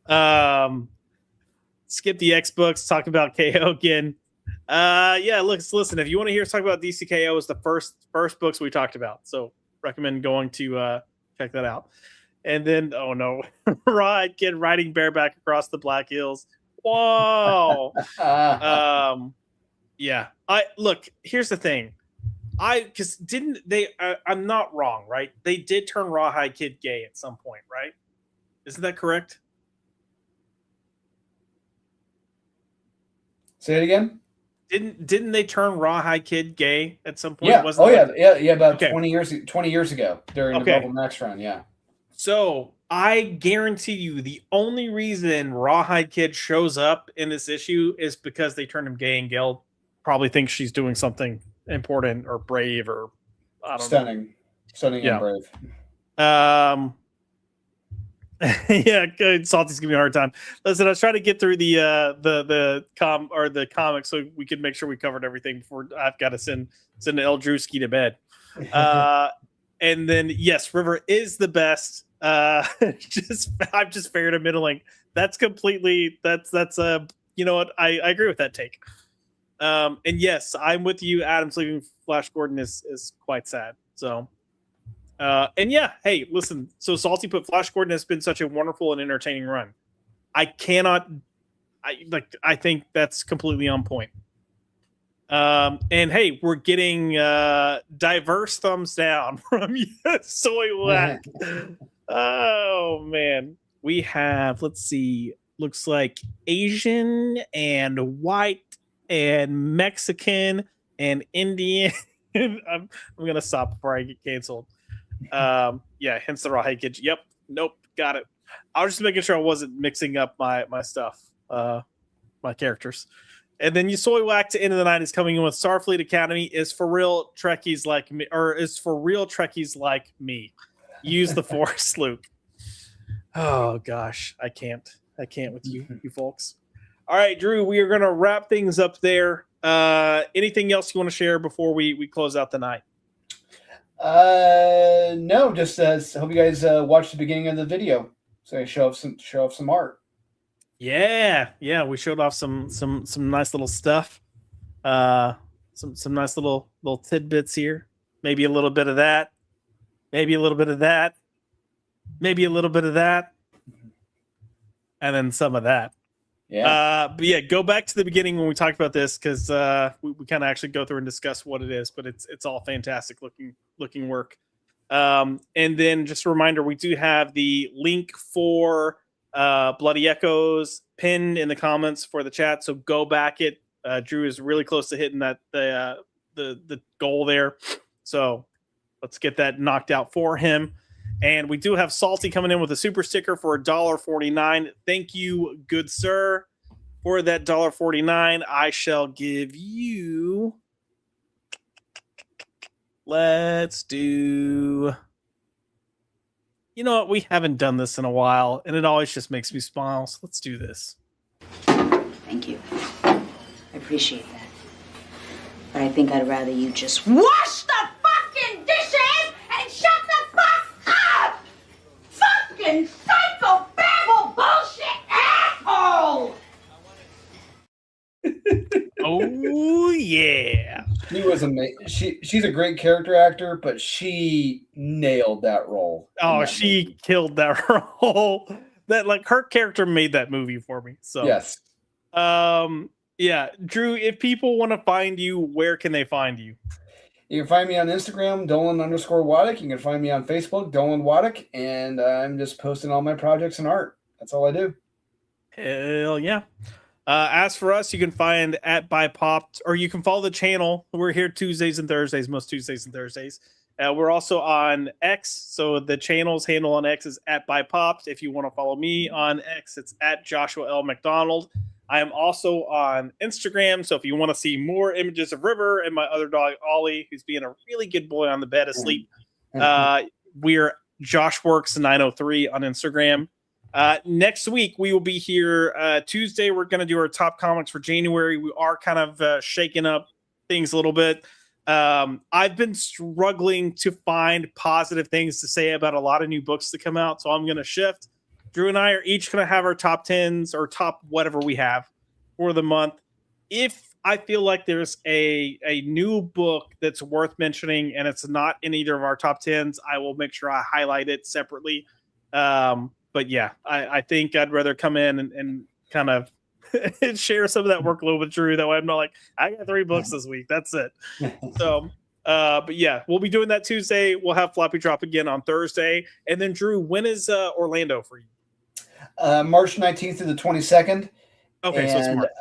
about? Skip the X books, talk about KO again. Listen, if you want to hear us talk about DCKO, is the first books we talked about. So recommend going to check that out. And then, oh no, Rawhide Kid riding bareback across the Black Hills. Whoa. Look, here's the thing. Because didn't they? I'm not wrong, right? They did turn Rawhide Kid gay at some point, right? Isn't that correct? Say it again. Didn't they turn Rawhide Kid gay at some point? Yeah. About okay. 20 years ago during the Marvel Max run. Yeah. So I guarantee you, the only reason Rawhide Kid shows up in this issue is because they turned him gay, and Gail probably thinks she's doing something important or brave or I don't know. Stunning and brave. Good. Salty's giving me a hard time. Listen, I was trying to get through the comics so we could make sure we covered everything before I've got to send El Drewski to bed. And then yes, River is the best. I'm just fair to middling. That's you know what? I agree with that take. And yes, I'm with you. Adams leaving Flash Gordon is quite sad. So. Hey, listen. So Salty put Flash Gordon has been such a wonderful and entertaining run. I think that's completely on point. And hey, we're getting diverse thumbs down from Soy Whack. Oh man, we have. Let's see. Looks like Asian and white and Mexican and Indian. I'm gonna stop before I get canceled. Hence the Rawhide Kid. Yep. Nope. Got it. I was just making sure I wasn't mixing up my stuff, my characters. And then Yasoi Whack to End of the Night is coming in with Starfleet Academy is for real Trekkies like me, or is for real Trekkies like me. Use the Force, Luke. Oh gosh, I can't with you folks. All right, Drew, we are gonna wrap things up there. Anything else you want to share before we close out the night? No, just hope you guys watch the beginning of the video. So I show off some art. Yeah, we showed off some nice little stuff. Some nice little tidbits here. Maybe a little bit of that. Maybe a little bit of that. Maybe a little bit of that. And then some of that. Yeah. But yeah, go back to the beginning when we talked about this because we kind of actually go through and discuss what it is, but it's all fantastic looking work. And then just a reminder, we do have the link for Bloody Echoes pinned in the comments for the chat. So go back it. Drew is really close to hitting that the goal there. So let's get that knocked out for him. And we do have Salty coming in with a super sticker for $1.49. Thank you, good sir, for that $1.49. I shall give you. Let's do. You know what? We haven't done this in a while, and it always just makes me smile. So let's do this. Thank you. I appreciate that. But I think I'd rather you just wash the fucking dishes and shut the fuck up! Fucking psychobabble bullshit asshole! Oh yeah. She was amazing. She's a great character actor, but she nailed that role. Oh, she killed that role. that like her character made that movie for me. So Yes. Yeah, Drew, if people want to find you, where can they find you? You can find me on Instagram, Dolan_Waddick. You can find me on Facebook, Dolan Waddick, and I'm just posting all my projects and art. That's all I do. Hell yeah. As for us, you can find at By Popped, or you can follow the channel. We're here Tuesdays and Thursdays, most Tuesdays and Thursdays. We're also on X, so the channel's handle on X is at By Popped. If you want to follow me on X, it's at Joshua L. McDonald. I am also on Instagram, so if you want to see more images of River and my other dog, Ollie, who's being a really good boy on the bed asleep, we're JoshWorks903 on Instagram. Next week, we will be here Tuesday. We're going to do our top comics for January. We are kind of shaking up things a little bit. I've been struggling to find positive things to say about a lot of new books to come out, so I'm going to shift. Drew and I are each going to have our top 10s or top whatever we have for the month. If I feel like there's a new book that's worth mentioning and it's not in either of our top 10s, I will make sure I highlight it separately. But yeah, I think I'd rather come in and kind of share some of that workload with Drew. That way I'm not like, I got 3 books this week. That's it. So, but yeah, we'll be doing that Tuesday. We'll have Floppy drop again on Thursday. And then Drew, when is Orlando for you? March 19th to the 22nd. Okay, so it's March.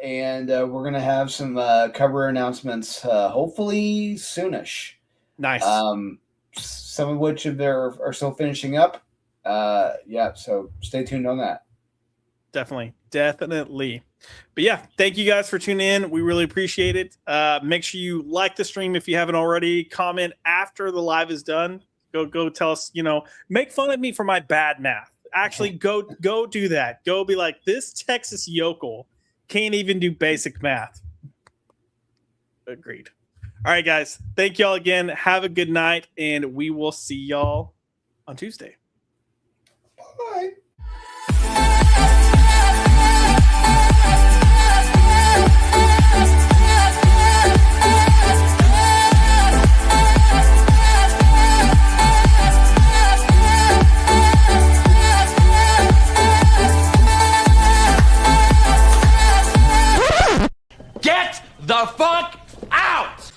And we're going to have some cover announcements, hopefully soonish. Nice. Some of which are still finishing up. So stay tuned on that. Definitely. But yeah, thank you guys for tuning in. We really appreciate it. Make sure you like the stream if you haven't already. Comment after the live is done. Go tell us, make fun of me for my bad math. Actually, go do that. Go be like, this Texas yokel can't even do basic math. Agreed. All right, guys. Thank y'all again. Have a good night, and we will see y'all on Tuesday. Bye. Get the fuck out!